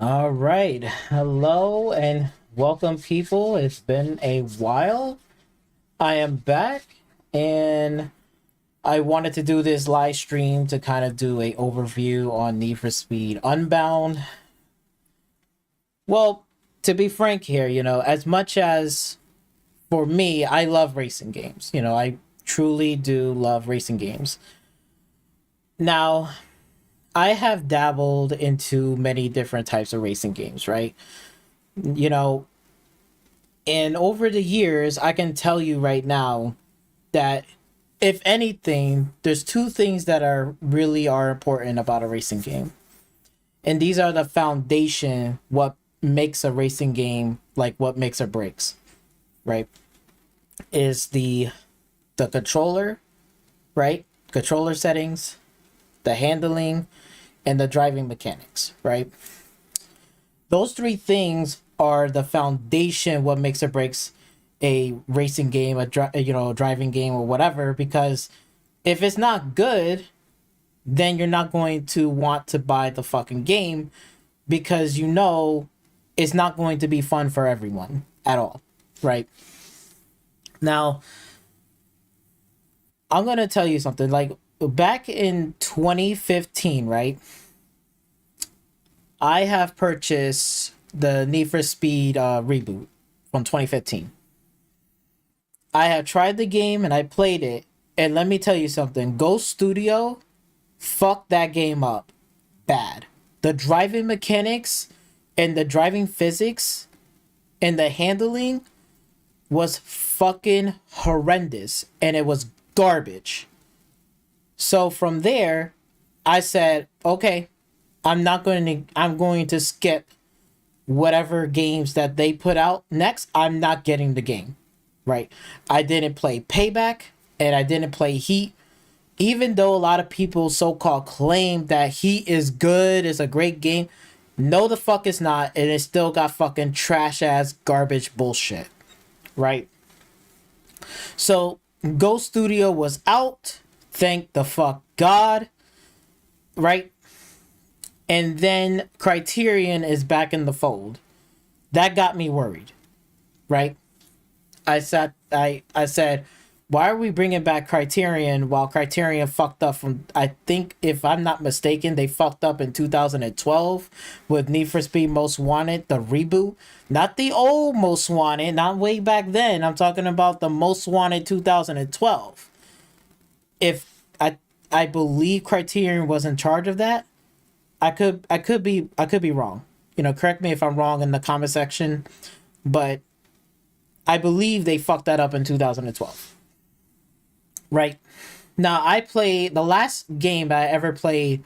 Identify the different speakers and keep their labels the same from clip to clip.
Speaker 1: All right. Hello and welcome, people. It's been a while. I am back and I wanted to do this live stream to kind of do a overview on Need for Speed Unbound. Well, to be frank here, as much as for me, I love racing games. I truly do love racing games. Now, I have dabbled into many different types of racing games, right? You know, And over the years, I can tell you right now that if anything, there's two things that are important about a racing game. And these are the foundation, what makes a racing game, like what makes or breaks, right? Is the controller, right? Controller settings, the handling, and the driving mechanics, right? Those three things are the foundation what makes or breaks a racing game, a driving game or whatever, because if it's not good, then you're not going to want to buy the fucking game because it's not going to be fun for everyone at all, right? Now, I'm going to tell you something like back in 2015, right? I have purchased the Need for Speed reboot from 2015. I have tried the game and I played it, and let me tell you something. Ghost Studio fucked that game up bad. The driving mechanics and the driving physics and the handling was fucking horrendous, and it was garbage. So from there, I said, okay, I'm going to skip whatever games that they put out next. I'm not getting the game, right? I didn't play Payback and I didn't play Heat, even though a lot of people so-called claim that Heat is good, it's a great game. No, the fuck it's not, and it still got fucking trash ass garbage bullshit, right? So Ghost Studio was out, thank the fuck God, right? And then Criterion is back in the fold. That got me worried, right? I said, why are we bringing back Criterion while Criterion fucked up from, I think, if I'm not mistaken, they fucked up in 2012 with Need for Speed Most Wanted, the reboot. Not the old Most Wanted, not way back then. I'm talking about the Most Wanted 2012. If I believe Criterion was in charge of that. I could be wrong. Correct me if I'm wrong in the comment section, but I believe they fucked that up in 2012. Right. Now, I played the last game that I ever played,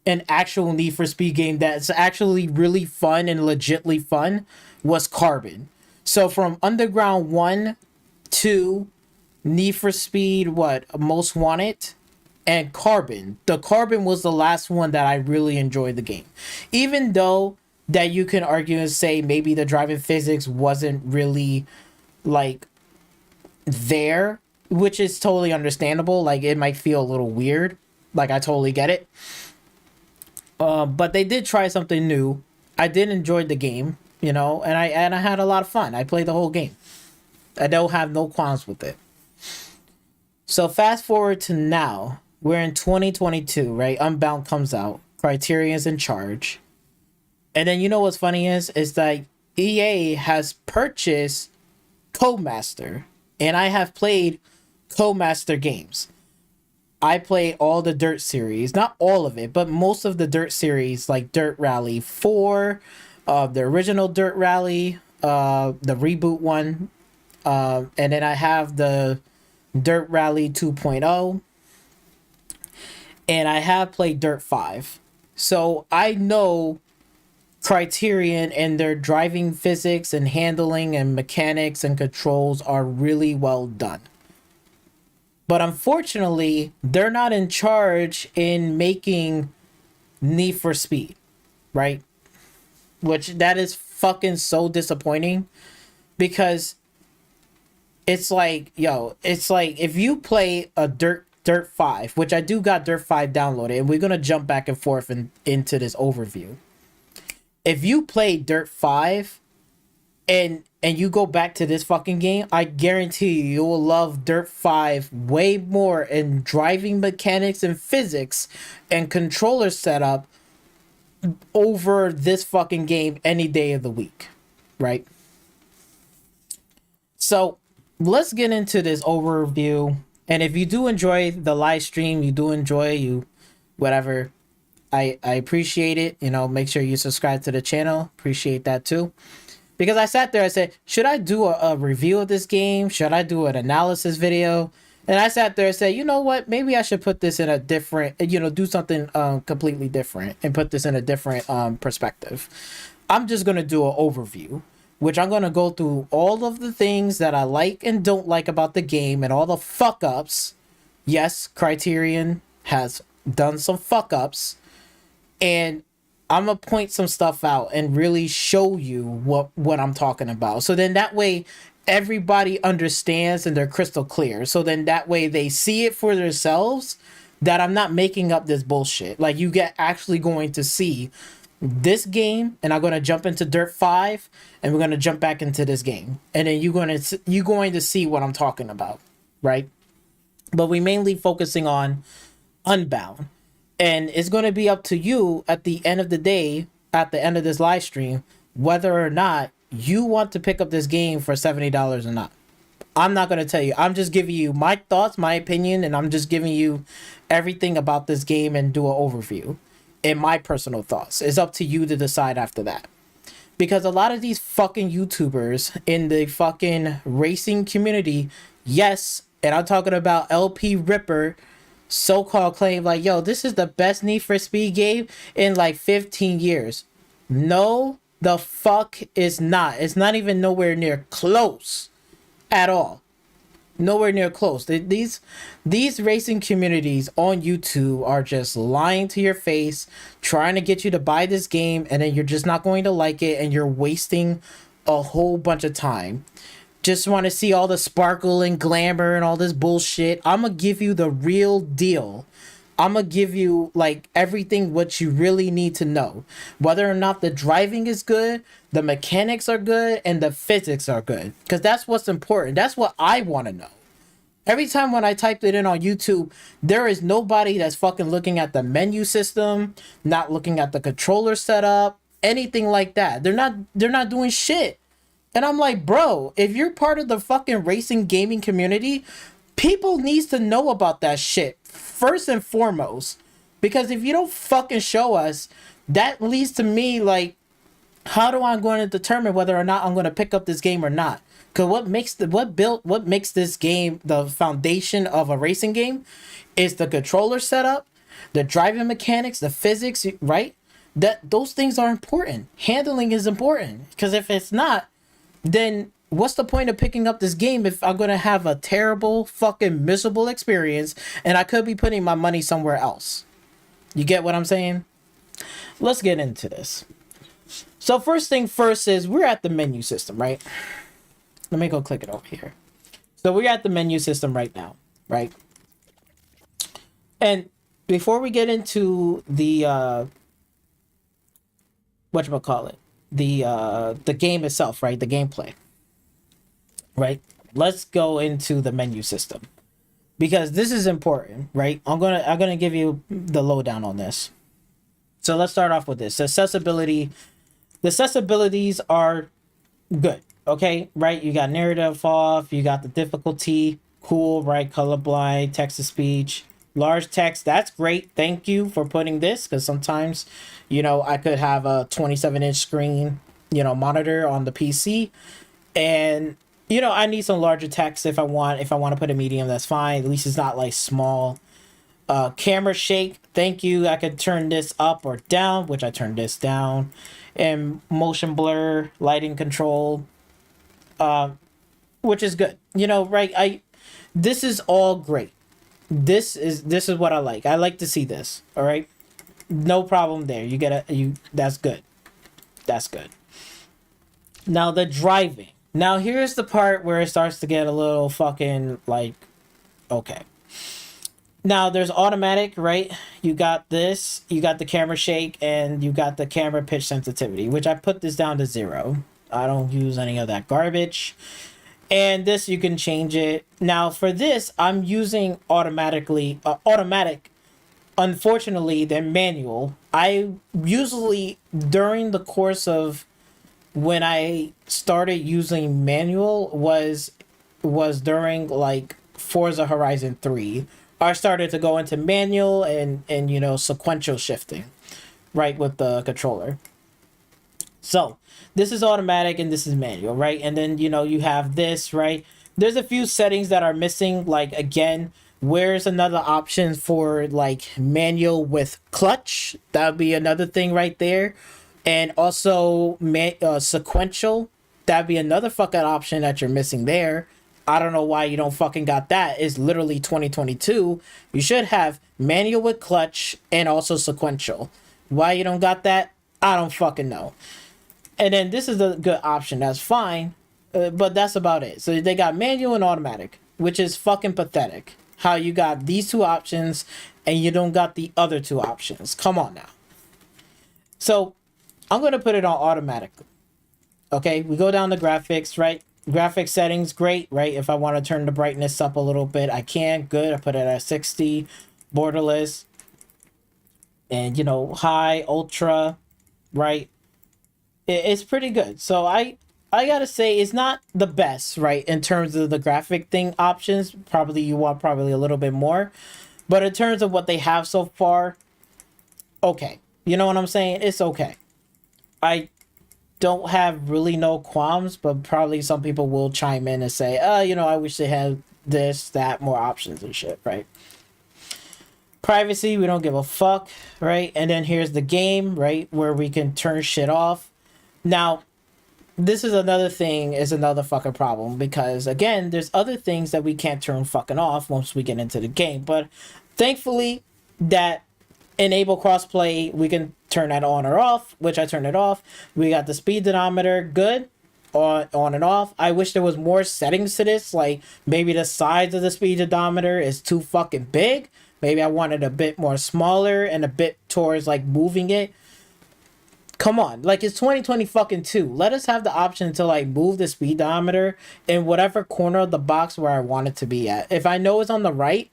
Speaker 1: an actual Need for Speed game that's actually really fun and legitly fun, was Carbon. So from Underground 1 to Need for Speed, Most Wanted, and Carbon. The Carbon was the last one that I really enjoyed the game. Even though that you can argue and say maybe the driving physics wasn't really like there, which is totally understandable. Like it might feel a little weird. Like I totally get it. But they did try something new. I did enjoy the game, and I had a lot of fun. I played the whole game. I don't have no qualms with it. So fast forward to now, we're in 2022, right? Unbound comes out. Criterion's in charge. And then you know what's funny is that EA has purchased Codemaster. And I have played Codemaster games. I played all the Dirt series. Not all of it, but most of the Dirt series, like Dirt Rally 4, the original Dirt Rally, the reboot one. And then I have the Dirt Rally 2.0, and I have played Dirt 5. So I know Criterion and their driving physics and handling and mechanics and controls are really well done. But unfortunately, they're not in charge in making Need for Speed, right? Which that is fucking so disappointing because it's like if you play a Dirt 5, which I do got Dirt 5 downloaded, and we're gonna jump back and forth into this overview. If you play Dirt 5 and you go back to this fucking game, I guarantee you will love Dirt 5 way more in driving mechanics and physics and controller setup over this fucking game any day of the week, right? So let's get into this overview. And if you do enjoy the live stream, you do enjoy you whatever, I appreciate it. You know, make sure you subscribe to the channel. Appreciate that too. Because I sat there, I said, should I do a review of this game? Should I do an analysis video? And I sat there and said, you know what? Maybe I should put this in a different, do something completely different and put this in a different perspective. I'm just going to do an overview, which I'm going to go through all of the things that I like and don't like about the game and all the fuck ups. Yes, Criterion has done some fuck ups. And I'm gonna point some stuff out and really show you what I'm talking about. So then that way everybody understands and they're crystal clear. So then that way they see it for themselves, that I'm not making up this bullshit. Like, you get actually going to see this game, and I'm going to jump into Dirt 5 and we're going to jump back into this game. And then you're going to see what I'm talking about, right? But we mainly focusing on Unbound. And it's going to be up to you at the end of the day, at the end of this live stream, whether or not you want to pick up this game for $70 or not. I'm not going to tell you. I'm just giving you my thoughts, my opinion, and I'm just giving you everything about this game and do an overview and my personal thoughts. It's up to you to decide after that. Because a lot of these fucking YouTubers in the fucking racing community, yes, and I'm talking about LP Ripper, so-called claim like, yo, this is the best Need for Speed game in like 15 years. No, the fuck is not. It's not even nowhere near close at all. Nowhere near close. These racing communities on YouTube are just lying to your face, trying to get you to buy this game, and then you're just not going to like it, and you're wasting a whole bunch of time. Just want to see all the sparkle and glamour and all this bullshit. I'm going to give you the real deal. I'm going to give you like everything what you really need to know. Whether or not the driving is good, the mechanics are good, and the physics are good. Because that's what's important. That's what I want to know. Every time when I typed it in on YouTube, there is nobody that's fucking looking at the menu system, not looking at the controller setup, anything like that. They're not doing shit. And I'm like, bro, if you're part of the fucking racing gaming community, people needs to know about that shit first and foremost. Because if you don't fucking show us, that leads to me like, how do I going to determine whether or not I'm going to pick up this game or not? Because what makes this game the foundation of a racing game is the controller setup, the driving mechanics, the physics, right? Those things are important. Handling is important. Because if it's not, then what's the point of picking up this game if I'm going to have a terrible, fucking miserable experience and I could be putting my money somewhere else? You get what I'm saying? Let's get into this. So first thing first is we're at the menu system, right? Let me go click it over here. So we're at the menu system right now, right? And before we get into the whatchamacallit, the game itself, right? The gameplay, right? Let's go into the menu system because this is important, right? I'm gonna give you the lowdown on this. So let's start off with this. Accessibility. The accessibilities are good, okay? Right? You got narrative off. You got the difficulty. Cool, right? Colorblind, text to speech. Large text, that's great. Thank you for putting this because sometimes, I could have a 27-inch screen, monitor on the PC. And, I need some larger text if I want to put a medium, that's fine. At least it's not like small. Camera shake, thank you. I could turn this up or down, which I turned this down. And motion blur, lighting control, which is good. Right? This is all great. This is what I like. I like to see this. All right, no problem there. That's good. That's good. Now the driving. Now here's the part where it starts to get a little fucking like, okay. Now there's automatic, right? You got this, you got the camera shake, and you got the camera pitch sensitivity, which I put this down to 0. I don't use any of that garbage. And this you can change it. Now for this, I'm using automatic. Unfortunately, than manual. I usually during the course of when I started using manual was during like Forza Horizon 3. I started to go into manual and sequential shifting, right, with the controller. So this is automatic and this is manual, right? And then you have this, right? There's a few settings that are missing. Like again, where's another option for like manual with clutch? That would be another thing right there. And also sequential. That'd be another fucking option that you're missing there. I don't know why you don't fucking got that. It's literally 2022. You should have manual with clutch and also sequential. Why you don't got that? I don't fucking know. And then this is a good option. That's fine. But that's about it. So they got manual and automatic, which is fucking pathetic. How you got these two options and you don't got the other two options. Come on now. So I'm going to put it on automatic. Okay, we go down to graphics, right? Graphics settings, great, right? If I want to turn the brightness up a little bit, I can. Good. I put it at 60, borderless, and high, ultra, right? It's pretty good. So I gotta say it's not the best, right, in terms of the graphic thing options. Probably you want probably a little bit more, but in terms of what they have so far, okay. You know what I'm saying? It's okay. I don't have really no qualms, but probably some people will chime in and say, I wish they had this, that, more options and shit, right? Privacy, we don't give a fuck, right? And then here's the game, right, where we can turn shit off. Now, this is another thing, is another fucking problem, because again, there's other things that we can't turn fucking off once we get into the game. But thankfully, that enable crossplay, we can turn that on or off, which I turned it off. We got the speed odometer, good, on and off. I wish there was more settings to this, like maybe the size of the speed odometer is too fucking big. Maybe I wanted a bit more smaller and a bit towards like moving it. Come on, like it's 2020 fucking 2. Let us have the option to like move the speedometer in whatever corner of the box where I want it to be at. If I know it's on the right,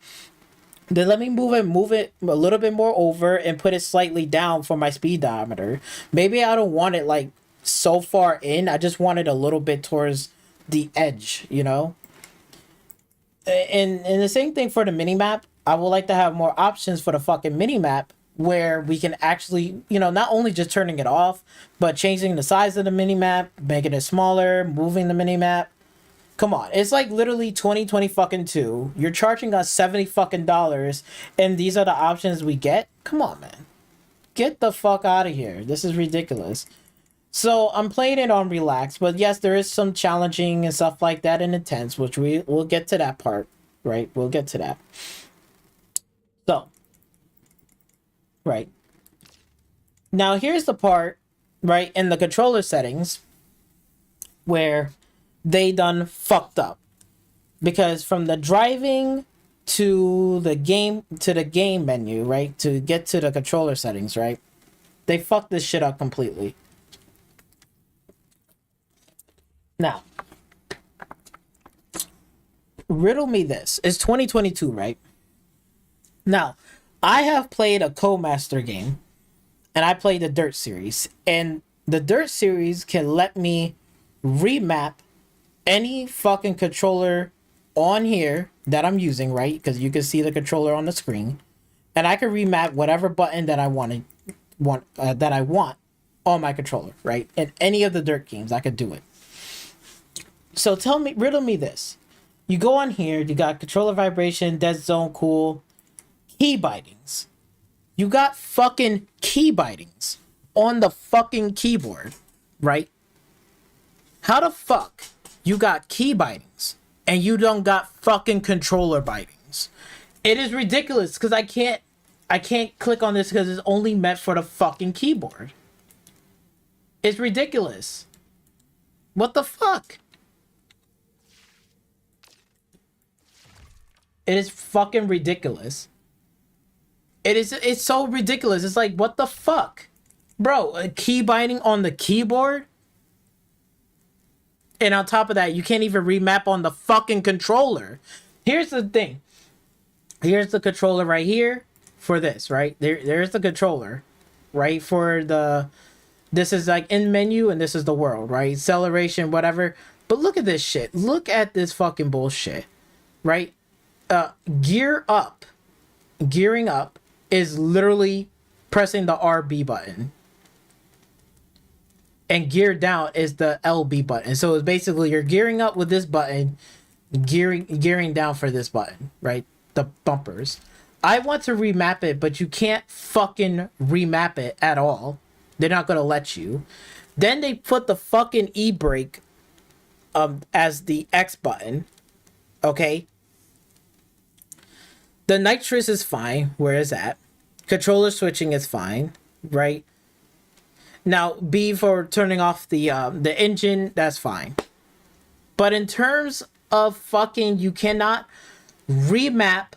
Speaker 1: then let me move it a little bit more over and put it slightly down for my speedometer. Maybe I don't want it like so far in. I just want it a little bit towards the edge, And the same thing for the mini map. I would like to have more options for the fucking mini map where we can actually, not only just turning it off, but changing the size of the mini map, making it smaller, moving the mini map. Come on, it's like literally 2020 fucking 2. You're charging us $70 fucking dollars, and these are the options we get. Come on, man, get the fuck out of here. This is ridiculous. So I'm playing it on relax, but yes, there is some challenging and stuff like that and intense, which we'll get to that part, right? We'll get to that. So, right. Now here's the part, right, in the controller settings where they done fucked up. Because from the driving to the game menu, right, to get to the controller settings, right, they fucked this shit up completely. Now, riddle me this. It's 2022, right? Now, I have played a Codemaster game, and I played the Dirt series, and the Dirt series can let me remap any fucking controller on here that I'm using, right? Because you can see the controller on the screen, and I can remap whatever button that I want on my controller, right? In any of the Dirt games, I could do it. So riddle me this. You go on here, you got controller vibration, dead zone, cool, key bitings. You got fucking key bitings on the fucking keyboard, right? How the fuck you got key bitings and you don't got fucking controller bitings? It is ridiculous because I can't click on this because it's only meant for the fucking keyboard. It's ridiculous. What the fuck? It is fucking ridiculous. It's so ridiculous. It's like, what the fuck? Bro, key binding on the keyboard? And on top of that, you can't even remap on the fucking controller. Here's the thing. Here's the controller right here for this, right? There's the controller, right? For the this is like in menu and this is the world, right? Acceleration, whatever. But look at this shit. Look at this fucking bullshit, right? Gear up. Gearing up is literally pressing the RB button. And gear down is the LB button. So it's basically you're gearing up with this button, gearing down for this button, right? The bumpers. I want to remap it, but you can't fucking remap it at all. They're not gonna let you. Then they put the fucking e-brake as the X button. Okay. The nitrous is fine. Where is that? Controller switching is fine, right? Now, B for turning off the engine, that's fine. But in terms of fucking, you cannot remap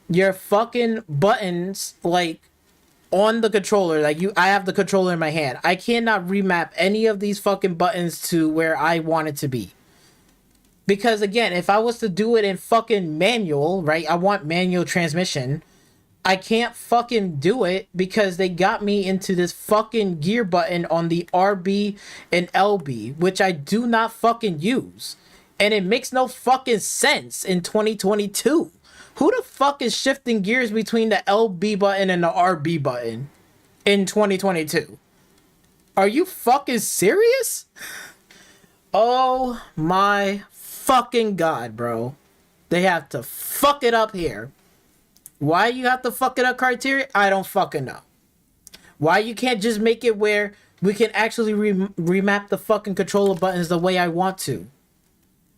Speaker 1: your fucking buttons like on the controller. Like I have the controller in my hand. I cannot remap any of these fucking buttons to where I want it to be. Because again, if I was to do it in fucking manual, right? I want manual transmission. I can't fucking do it because they got me into this fucking gear button on the RB and LB, which I do not fucking use. And it makes no fucking sense in 2022. Who the fuck is shifting gears between the LB button and the RB button in 2022? Are you fucking serious? Oh my fucking god, bro. They have to fuck it up here. Why you have to fuck it up criteria? I don't fucking know. Why you can't just make it where we can actually remap the fucking controller buttons the way I want to?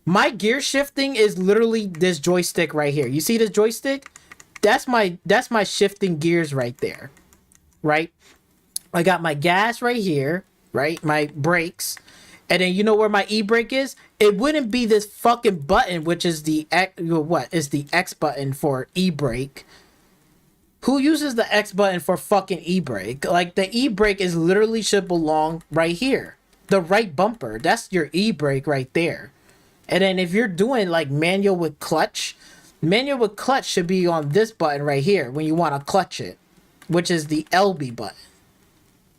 Speaker 1: My gear shifting is literally this joystick right here. You see this joystick? That's my shifting gears right there. Right? I got my gas right here, right? My brakes. And then you know where my e-brake is? It wouldn't be this fucking button, which is the X button for e-brake. Who uses the X button for fucking e-brake? Like, the e-brake is literally should belong right here. The right bumper. That's your e-brake right there. And then if you're doing like manual with clutch should be on this button right here when you want to clutch it, which is the LB button.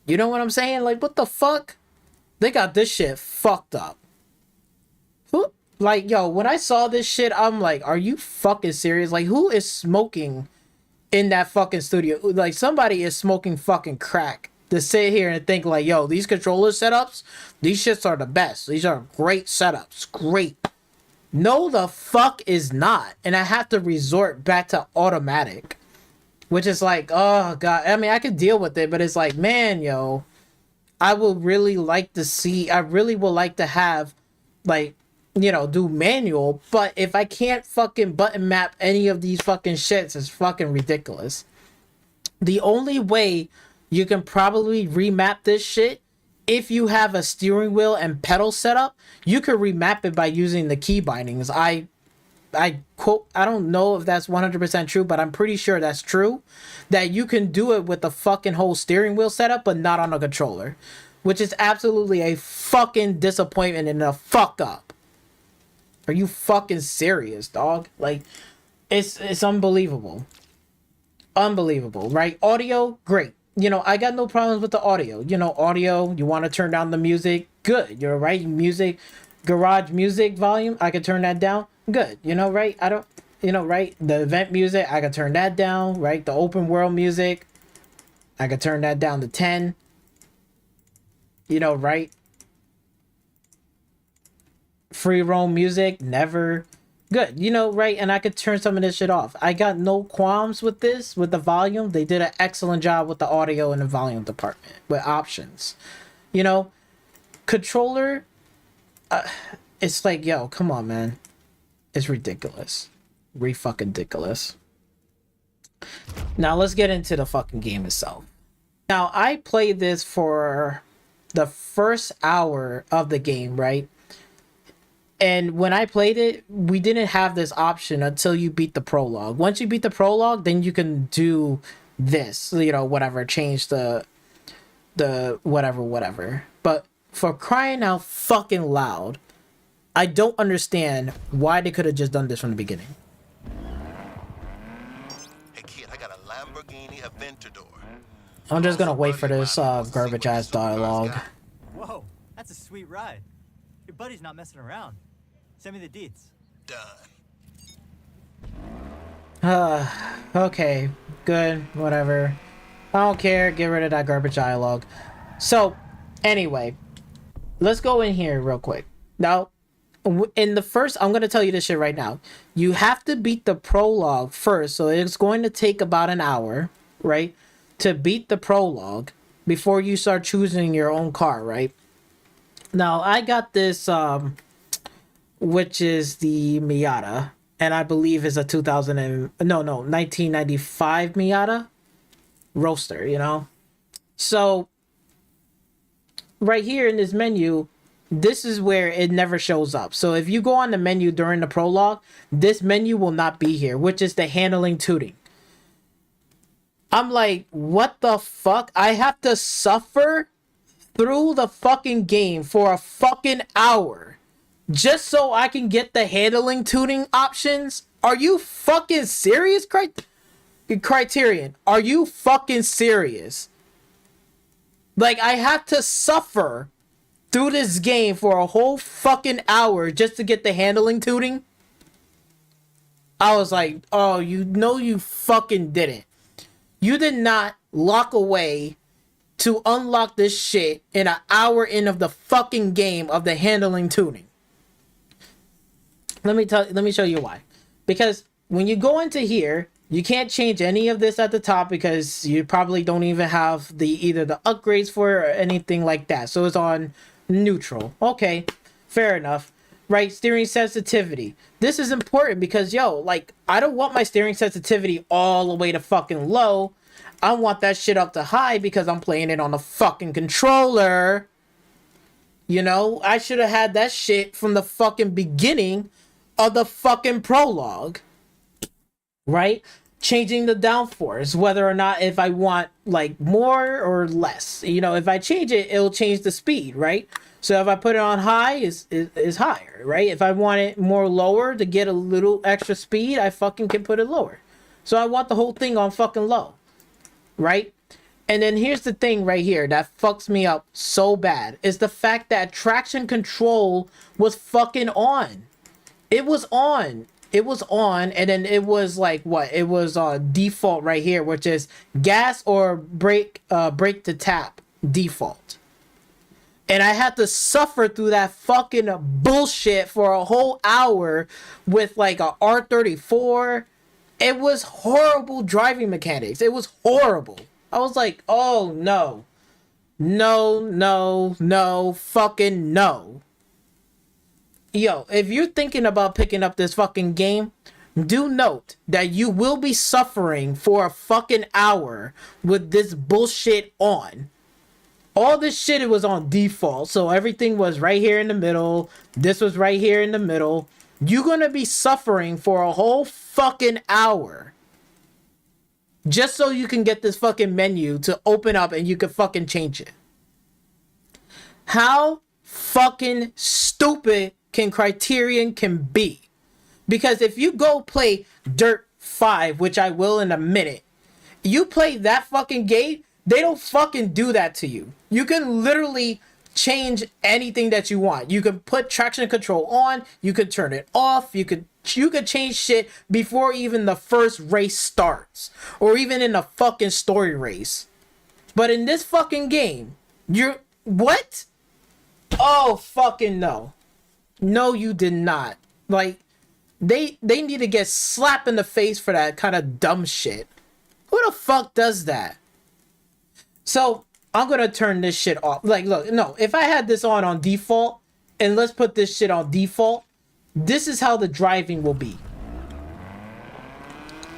Speaker 1: You know what I'm saying? Like, what the fuck? They got this shit fucked up. Who, like, yo, when I saw this shit, I'm like, are you fucking serious? Like, who is smoking in that fucking studio? Like, somebody is smoking fucking crack to sit here and think like, yo, these controller setups, these shits are the best. These are great setups. Great. No, the fuck is not. And I have to resort back to automatic, which is like, oh god. I mean, I could deal with it, but it's like, man, yo, I would really like to see, I really would like to have, like, you know, do manual, but if I can't fucking button map any of these fucking shits, it's fucking ridiculous. The only way you can probably remap this shit, if you have a steering wheel and pedal setup, you could remap it by using the key bindings. I quote, I don't know if that's 100% true, but I'm pretty sure that's true, that you can do it with the fucking whole steering wheel setup, but not on a controller, which is absolutely a fucking disappointment and a fuck up. Are you fucking serious, dog? Like, it's unbelievable. Unbelievable, right? Audio, great. You know, I got no problems with the audio. You know, audio, you want to turn down the music, good. You're right, music, garage music volume, I can turn that down, good. You know, right? I don't, you know, right? The event music, I can turn that down, right? The open world music, I can turn that down to 10. You know, right? Free roam music, never. Good, you know, right? And I could turn some of this shit off. I got no qualms with this, with the volume. They did an excellent job with the audio and the volume department, with options. You know, controller, it's like, yo, come on, man. It's ridiculous. Fucking ridiculous. Now, let's get into the fucking game itself. Now, I played this for the first hour of the game, right? And when I played it, we didn't have this option until you beat the prologue. Once you beat the prologue, then you can do this, you know, whatever, change the whatever. But for crying out fucking loud, I don't understand why they could have just done this from the beginning.
Speaker 2: Hey kid, I got a Lamborghini Aventador.
Speaker 1: I'm just gonna wait for this garbage ass dialogue.
Speaker 3: Whoa, that's a sweet ride. Your buddy's not messing around. Send me the deets.
Speaker 2: Done.
Speaker 1: Okay, good, whatever. I don't care, get rid of that garbage dialogue. So, anyway, let's go in here real quick. Now, in the first, I'm going to tell you this shit right now. You have to beat the prologue first, so it's going to take about an hour, right, to beat the prologue before you start choosing your own car, right? Now, I got this, which is the Miata, and I believe is a 1995 Miata Roadster, you know? So, right here in this menu, this is where it never shows up. So if you go on the menu during the prologue, this menu will not be here, which is the handling tuning. I'm like, what the fuck? I have to suffer through the fucking game for a fucking hour just so I can get the handling tuning options? Are you fucking serious, Criterion? Are you fucking serious? Like, I have to suffer through this game for a whole fucking hour just to get the handling tuning? I was like, oh, you know you fucking didn't. You did not lock away to unlock this shit in an hour in of the fucking game of the handling tuning. Let me show you why. Because when you go into here, you can't change any of this at the top because you probably don't even have either the upgrades for it or anything like that. So it's on neutral. Okay, fair enough. Right, steering sensitivity. This is important because, yo, like, I don't want my steering sensitivity all the way to fucking low. I want that shit up to high because I'm playing it on the fucking controller. You know, I should have had that shit from the fucking beginning of the fucking prologue. Right? Changing the downforce, whether or not if I want like more or less. You know, if I change it, it'll change the speed, right? So if I put it on high, is higher, right? If I want it more lower to get a little extra speed, I fucking can put it lower. So I want the whole thing on fucking low, right? And then here's the thing right here that fucks me up so bad is the fact that traction control was fucking on. It was on. It was on, and then it was like what? It was default right here, which is gas or brake to tap default. And I had to suffer through that fucking bullshit for a whole hour with like a R34. It was horrible driving mechanics. It was horrible. I was like, oh no. No, fucking no. Yo, if you're thinking about picking up this fucking game, do note that you will be suffering for a fucking hour with this bullshit on. All this shit, it was on default, so everything was right here in the middle. This was right here in the middle. You're gonna be suffering for a whole fucking hour just so you can get this fucking menu to open up and you can fucking change it. How fucking stupid can Criterion can be? Because if you go play Dirt 5, which I will in a minute, you play that fucking game, they don't fucking do that to you. You can literally change anything that you want. You can put traction control on, you could turn it off, you could change shit before even the first race starts, or even in a fucking story race. But in this fucking game, you're what? Oh fucking no. No, you did not. Like, they need to get slapped in the face for that kind of dumb shit. Who the fuck does that? So, I'm gonna turn this shit off. Like, look, no, if I had this on default, and let's put this shit on default, this is how the driving will be.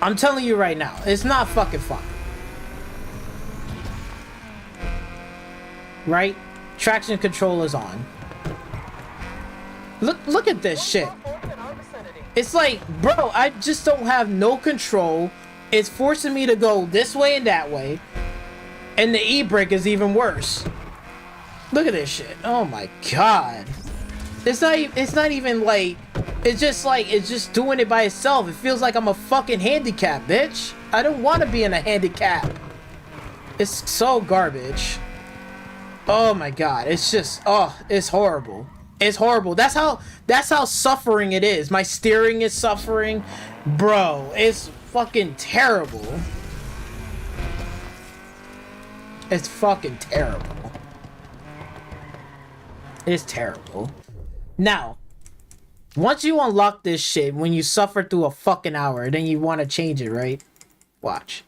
Speaker 1: I'm telling you right now, it's not fucking fun. Right? Traction control is on. Look at this shit. It's like, bro, I just don't have no control It's forcing me to go this way and that way. And the e-brake is even worse. Look at this shit. Oh my god. It's not even like, it's just doing it by itself. It feels like I'm a fucking handicap, bitch. I don't want to be in a handicap. It's so garbage. Oh my god. It's just, oh, it's horrible. It's horrible. That's how suffering it is. My steering is suffering. Bro, it's fucking terrible. It's fucking terrible. It's terrible. Now, once you unlock this shit, when you suffer through a fucking hour, then you want to change it, right? Watch.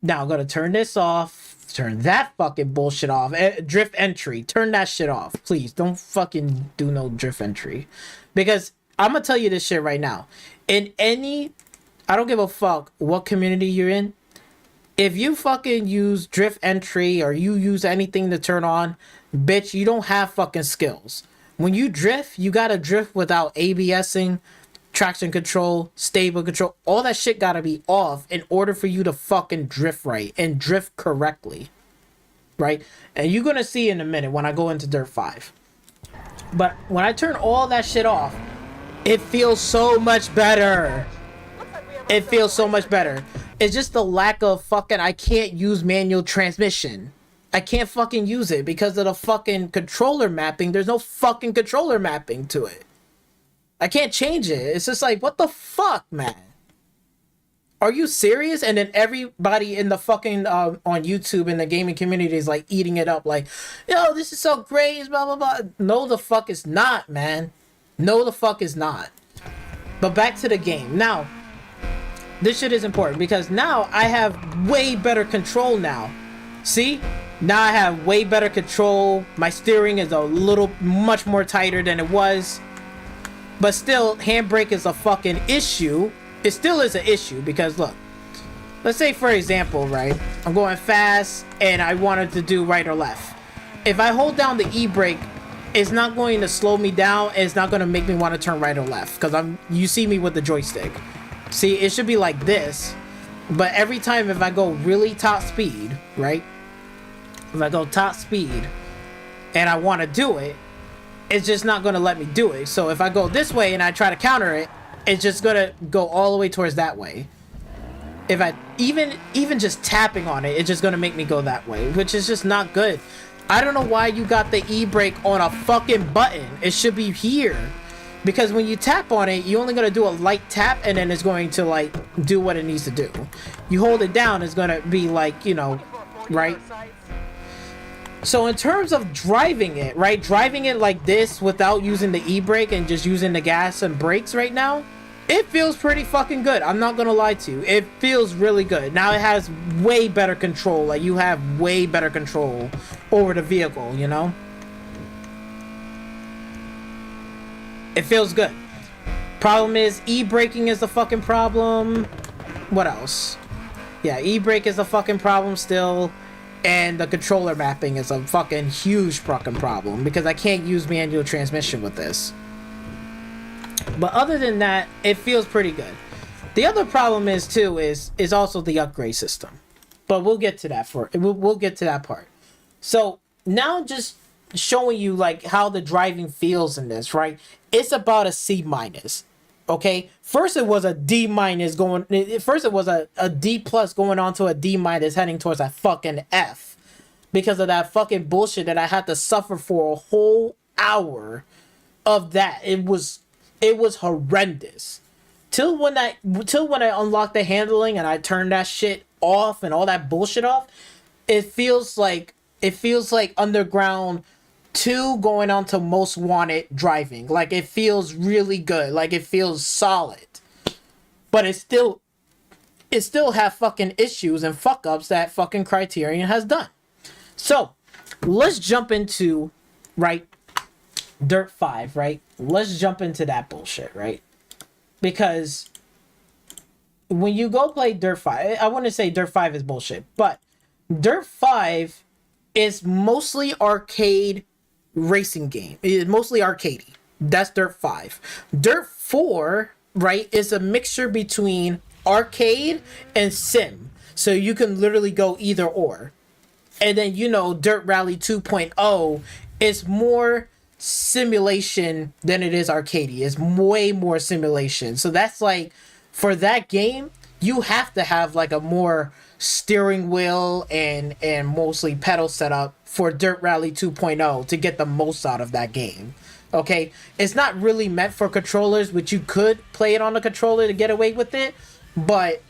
Speaker 1: Now, I'm gonna turn this off. Turn that fucking bullshit off. Drift entry. Turn that shit off. Please, don't fucking do no drift entry. Because, I'm gonna tell you this shit right now. In any... I don't give a fuck what community you're in. If you fucking use drift entry or you use anything to turn on, bitch, you don't have fucking skills. When you drift, you gotta drift without ABSing, traction control, stable control. All that shit gotta be off in order for you to fucking drift right and drift correctly. Right? And you're gonna see in a minute when I go into Dirt 5. But when I turn all that shit off, it feels so much better. It feels so much better. It's just the lack of fucking, I can't use manual transmission. I can't fucking use it because of the fucking controller mapping. There's no fucking controller mapping to it. I can't change it. It's just like, what the fuck, man? Are you serious? And then everybody in the fucking, on YouTube in the gaming community is like eating it up. Like, yo, this is so great, blah, blah, blah. No, the fuck is not, man. No, the fuck is not. But back to the game. Now, this shit is important because now I have way better control now. See? Now I have way better control. My steering is a little, much more tighter than it was. But still, handbrake is a fucking issue. It still is an issue because look. Let's say for example, right? I'm going fast and I wanted to do right or left. If I hold down the e-brake, it's not going to slow me down. It's not going to make me want to turn right or left because you see me with the joystick. See, it should be like this, but every time if I go really top speed, right? If I go top speed and I want to do it, it's just not going to let me do it. So if I go this way and I try to counter it, it's just going to go all the way towards that way. If I even just tapping on it, it's just going to make me go that way, which is just not good. I don't know why you got the e-brake on a fucking button. It should be here. Because when you tap on it, you're only going to do a light tap and then it's going to like do what it needs to do. You hold it down, it's going to be like, you know, right? So in terms of driving it, right? Driving it like this without using the e-brake and just using the gas and brakes right now, it feels pretty fucking good. I'm not going to lie to you. It feels really good. Now it has way better control. Like you have way better control over the vehicle, you know? It feels good. Problem is, e-braking is the fucking problem. What else? Yeah, e-brake is a fucking problem still. And the controller mapping is a fucking huge fucking problem. Because I can't use manual transmission with this. But other than that, it feels pretty good. The other problem is, too, is also the upgrade system. But we'll get to that we'll get to that part. So, now just showing you like how the driving feels in this, right? It's about a C minus. Okay, first it was a D minus going. First it was a D plus going on to a D minus, heading towards a fucking F, because of that fucking bullshit that I had to suffer for a whole hour of that. It was horrendous. Till when I unlocked the handling and I turned that shit off and all that bullshit off, it feels like Underground 2 going on to Most Wanted driving. Like, it feels really good. Like, it feels solid. But it still have fucking issues and fuck ups that fucking Criterion has done. So, let's jump into, right, Dirt 5, right? Let's jump into that bullshit, right? Because when you go play Dirt 5, I wouldn't say Dirt 5 is bullshit, but Dirt 5 is mostly arcade racing game. It is mostly arcadey. That's Dirt 5. Dirt 4, right, is a mixture between arcade and sim. So you can literally go either or. And then, you know, Dirt Rally 2.0 is more simulation than it is arcadey. It's way more simulation. So that's like, for that game, you have to have like a more steering wheel and mostly pedal setup for Dirt Rally 2.0 to get the most out of that game. Okay, it's not really meant for controllers, which you could play it on the controller to get away with it, but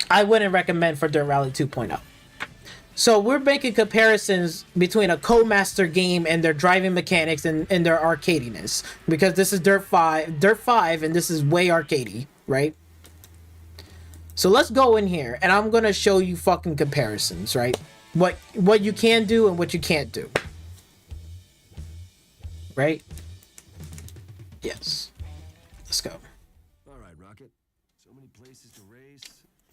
Speaker 1: I wouldn't recommend for Dirt Rally 2.0. So we're making comparisons between a Codemaster game and their driving mechanics and their arcadiness, because this is Dirt 5, and this is way arcadey, right? So let's go in here, and I'm gonna show you fucking comparisons, right? What you can do and what you can't do, right? Yes. Let's go.
Speaker 4: All right, Rocket. So many places to race,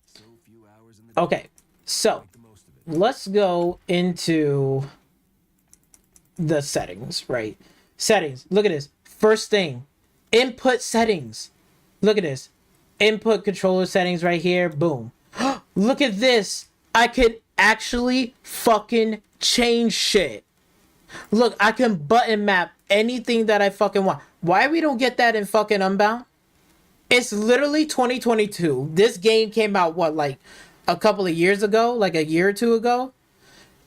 Speaker 4: so few hours in the day.
Speaker 1: Okay, so
Speaker 4: Make the most of it.
Speaker 1: let's go into the settings, right? Settings. Look at this. First thing, input settings. Look at this. Input controller settings right here. Boom. Look at this. I could actually fucking change shit. Look, I can button map anything that I fucking want. Why we don't get that in fucking Unbound? It's literally 2022. This game came out, what, like a couple of years ago? Like a year or two ago?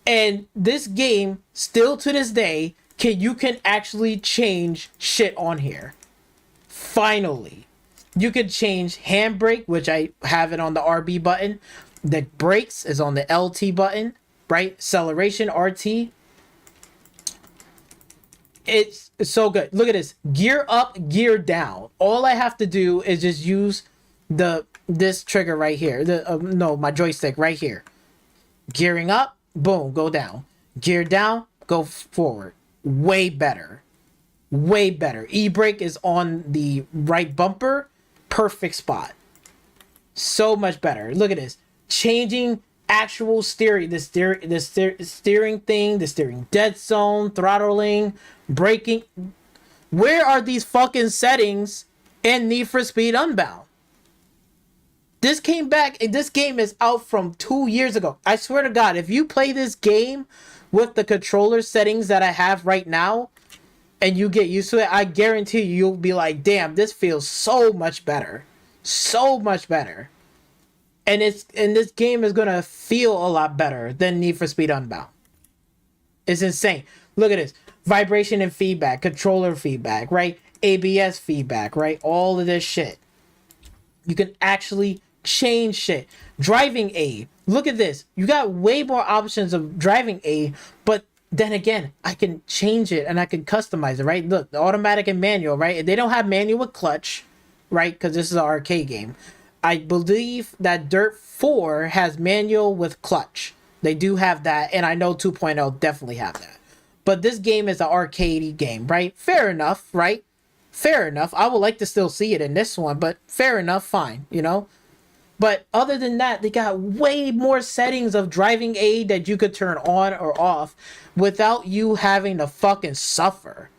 Speaker 1: And this game, still to this day, you can actually change shit on here. Finally. You could change handbrake, which I have it on the RB button. The brakes is on the LT button, right? Acceleration, RT. It's so good. Look at this. Gear up, gear down. All I have to do is just use this trigger right here. My joystick right here. Gearing up, boom, go down. Gear down, go forward. Way better. Way better. E-brake is on the right bumper. Perfect spot. So much better. Look at this. Changing actual steering. The steering thing. The steering dead zone. Throttling. Braking. Where are these fucking settings in Need for Speed Unbound? This came back. This game is out from 2 years ago. I swear to God, if you play this game with the controller settings that I have right now, and you get used to it, I guarantee you'll be like, damn, this feels so much better. So much better. And this game is gonna feel a lot better than Need for Speed Unbound. It's insane. Look at this. Vibration and feedback, controller feedback, right? ABS feedback, right? All of this shit. You can actually change shit. Driving aid. Look at this. You got way more options of driving aid, but then again, I can change it and I can customize it, right? Look, the automatic and manual, right? They don't have manual with clutch, right? Because this is an arcade game. I believe that Dirt 4 has manual with clutch. They do have that, and I know 2.0 definitely have that. But this game is an arcade game, right? Fair enough, right? Fair enough. I would like to still see it in this one, but fair enough, fine, you know? But other than that, they got way more settings of driving aid that you could turn on or off without you having to fucking suffer.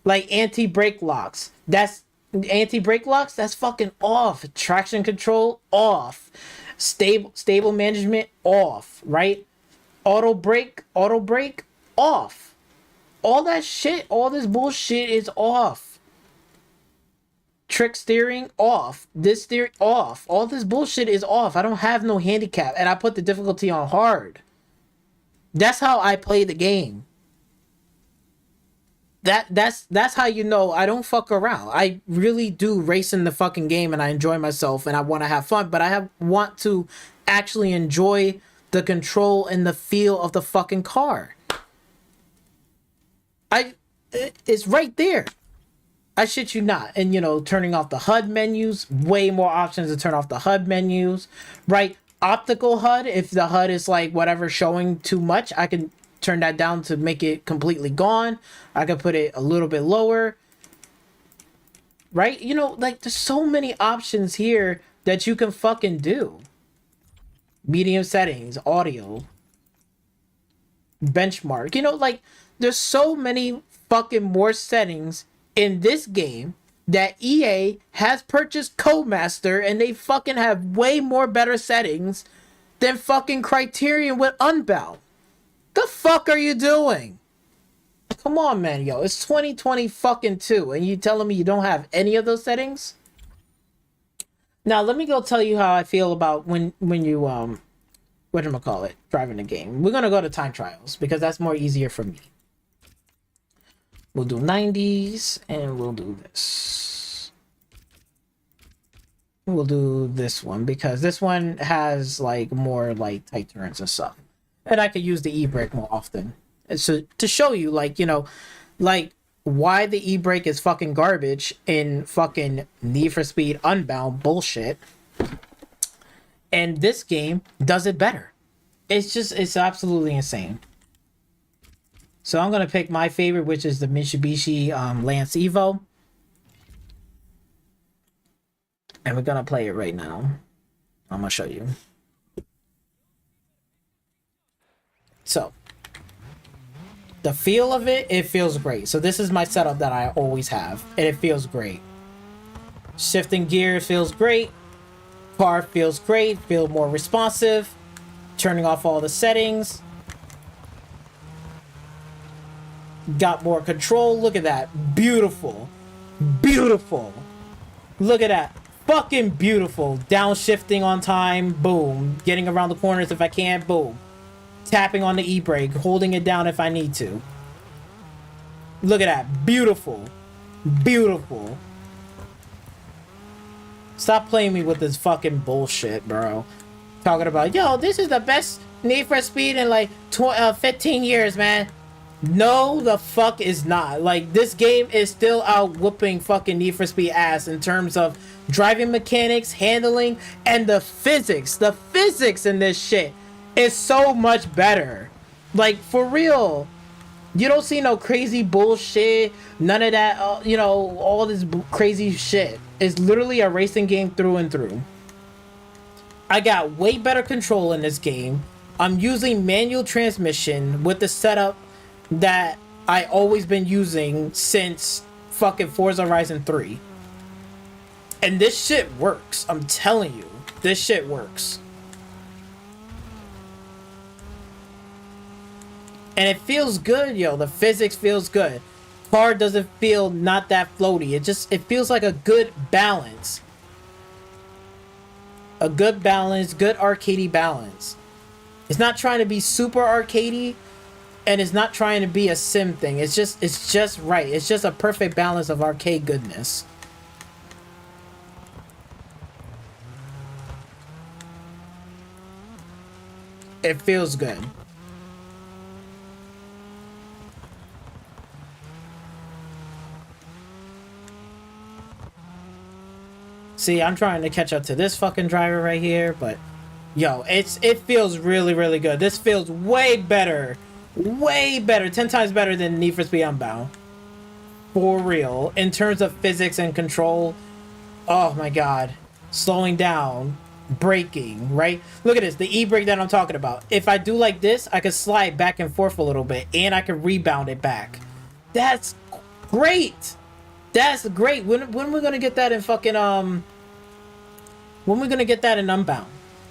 Speaker 1: Like anti-brake locks. That's anti-brake locks, that's fucking off. Traction control, off. Stable management, off, right? Auto brake, off. All that shit, all this bullshit is off. Trick steering, off. This steering, off. All this bullshit is off. I don't have no handicap, and I put the difficulty on hard. That's how I play the game. That's how you know I don't fuck around. I really do race in the fucking game, and I enjoy myself, and I want to have fun, but I want to actually enjoy the control and the feel of the fucking car. It's right there. I shit you not. And, you know, turning off the HUD menus, way more options to turn off the HUD menus, right? Optical HUD, if the HUD is like whatever showing too much, I can turn that down to make it completely gone. I can put it a little bit lower, right? You know, like there's so many options here that you can fucking do. Medium settings, audio, benchmark, you know, like there's so many fucking more settings in this game that EA has purchased Codemaster and they fucking have way more better settings than fucking Criterion with Unbound. The fuck are you doing? Come on, man, yo. It's 2020 fucking 2 and you telling me you don't have any of those settings? Now, let me go tell you how I feel about when you, whatchamacallit, driving the game. We're gonna go to time trials because that's more easier for me. We'll do 90s and we'll do this. We'll do this one because this one has like more like tight turns and stuff. And I could use the e-brake more often. And so to show you like, you know, like why the e-brake is fucking garbage in fucking Need for Speed Unbound bullshit. And this game does it better. It's absolutely insane. So I'm going to pick my favorite, which is the Mitsubishi Lance Evo. And we're going to play it right now. I'm going to show you. So, the feel of it, it feels great. So this is my setup that I always have. And it feels great. Shifting gears feels great. Car feels great. Feel more responsive. Turning off all the settings. Got more control. Look at that. Beautiful. Beautiful. Look at that. Fucking beautiful. Downshifting on time. Boom. Getting around the corners if I can. Boom. Tapping on the e-brake. Holding it down if I need to. Look at that. Beautiful. Beautiful. Stop playing me with this fucking bullshit, bro. Talking about, yo, this is the best Need for Speed in like 15 years, man. No, the fuck is not. Like, this game is still out whooping fucking Need for Speed ass in terms of driving mechanics, handling, and the physics. The physics in this shit is so much better. Like, for real. You don't see no crazy bullshit. None of that, you know, all this crazy shit. It's literally a racing game through and through. I got way better control in this game. I'm using manual transmission with the setup that I always been using since fucking Forza Horizon 3. And this shit works. I'm telling you. This shit works. And it feels good, yo. The physics feels good. Car doesn't feel not that floaty. It feels like a good balance. A good balance, good arcadey balance. It's not trying to be super arcadey, and it's not trying to be a sim thing. It's just right. It's just a perfect balance of arcade goodness. It feels good. See, I'm trying to catch up to this fucking driver right here, but yo, it feels really, really good. This feels way better. Way better. 10 times better than Need for Speed Unbound. For real. In terms of physics and control. Oh my god. Slowing down. Braking, right? Look at this. The e-brake that I'm talking about. If I do like this, I can slide back and forth a little bit. And I can rebound it back. That's great. That's great. When are we gonna get that in fucking when are we gonna get that in Unbound?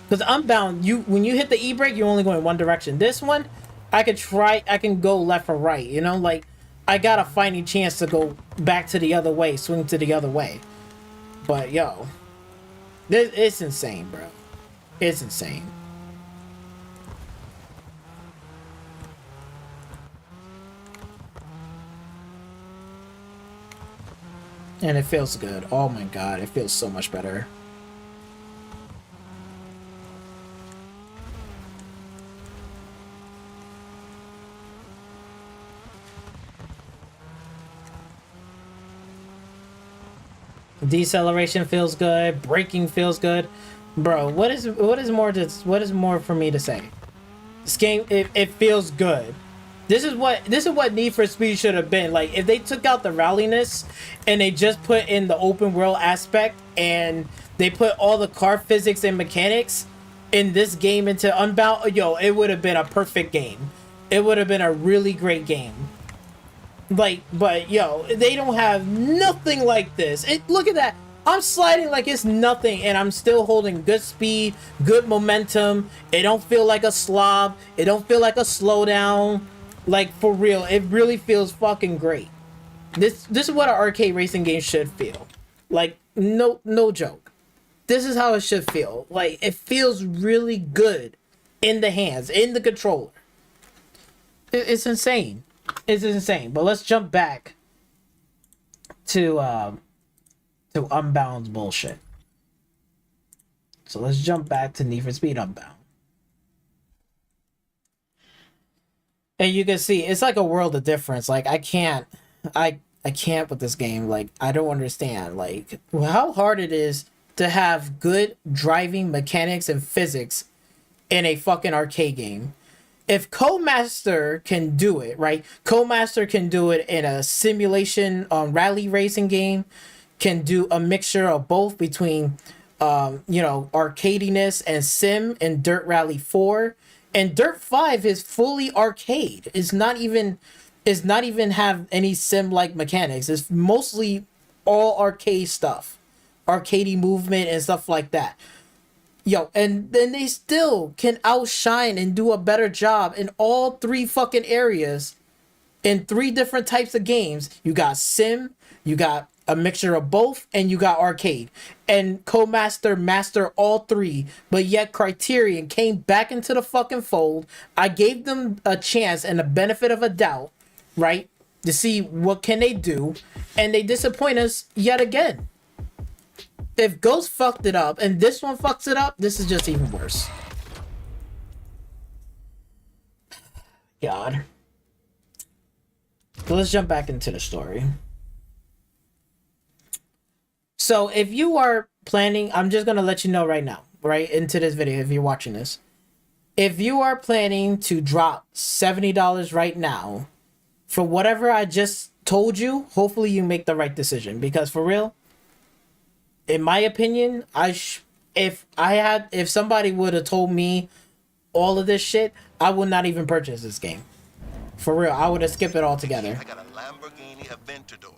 Speaker 1: Because Unbound, when you hit the e-brake, you're only going one direction. This one, I can go left or right, you know? Like, I got a fighting chance to go back to the other way, swing to the other way. But yo, it's insane, bro. It's insane. And it feels good. Oh my god, it feels so much better. Deceleration feels good. Braking feels good. Bro, what is more for me to say? This game, it feels good. This is what Need for Speed should have been. Like, if they took out the ralliness and they just put in the open world aspect and they put all the car physics and mechanics in this game into Unbound, yo, it would have been a perfect game. It would have been a really great game. Like, but yo, they don't have nothing like this. Look at that. I'm sliding like it's nothing, and I'm still holding good speed, good momentum. It don't feel like a slob. It don't feel like a slowdown. Like, for real, it really feels fucking great. This is what an arcade racing game should feel. Like, no joke. This is how it should feel. Like, it feels really good in the hands, in the controller. It's insane. It's insane. But let's jump back to Unbound's bullshit. So let's jump back to Need for Speed Unbound. And you can see it's like a world of difference. Like, I can't with this game. Like, I don't understand like how hard it is to have good driving mechanics and physics in a fucking arcade game. If Codemaster can do it, right? Codemaster can do it in a simulation rally racing game, can do a mixture of both between arcadiness and sim in Dirt Rally 4. And Dirt 5 is fully arcade. It's not even have any sim like mechanics. It's mostly all arcade stuff. Arcadey movement and stuff like that. Yo, and then they still can outshine and do a better job in all three fucking areas in three different types of games. You got sim, you got a mixture of both, and you got arcade. And Codemaster mastered all three, but yet Criterion came back into the fucking fold. I gave them a chance and the benefit of a doubt, right? To see what can they do, and they disappoint us yet again. If Ghost fucked it up and this one fucks it up, this is just even worse. God. So let's jump back into the story. So if you are planning, I'm just going to let you know right now, right into this video, if you're watching this. If you are planning to drop $70 right now for whatever I just told you, hopefully you make the right decision. Because for real, in my opinion, if somebody would have told me all of this shit, I would not even purchase this game. For real, I would have skipped it altogether.
Speaker 2: I got a Lamborghini Aventador.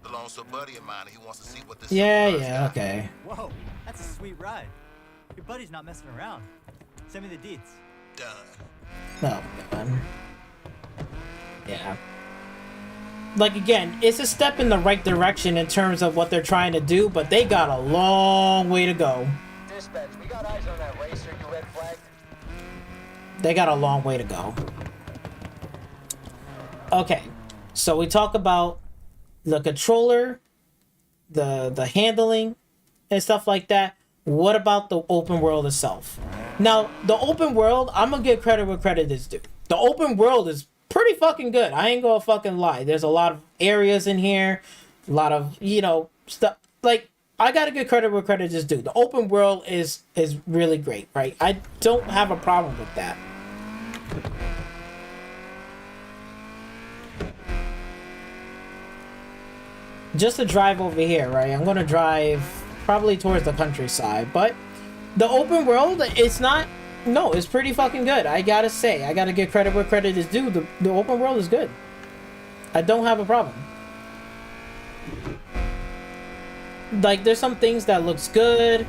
Speaker 2: Belongs to a buddy of mine. He wants to see what this.
Speaker 1: Yeah, okay.
Speaker 3: Whoa, that's a sweet ride. Your buddy's not messing around. Send me the deets.
Speaker 2: Done.
Speaker 1: Oh, God. Yeah. Like, again, it's a step in the right direction in terms of what they're trying to do, but they got a long way to go.
Speaker 5: Dispatch, we got eyes on that racer you red flagged.
Speaker 1: They got a long way to go. Okay, so we talk about the controller, the handling, and stuff like that. What about the open world itself? Now, the open world, I'm gonna give credit where credit is due. The open world is pretty fucking good. I ain't gonna fucking lie. There's a lot of areas in here, a lot of, stuff. Like, I gotta give credit where credit is due. The open world is really great, right? I don't have a problem with that. Just to drive over here, right? I'm gonna drive probably towards the countryside, but the open world, it's not. No, it's pretty fucking good. I gotta say, I gotta give credit where credit is due. The open world is good. I don't have a problem. Like, there's some things that looks good.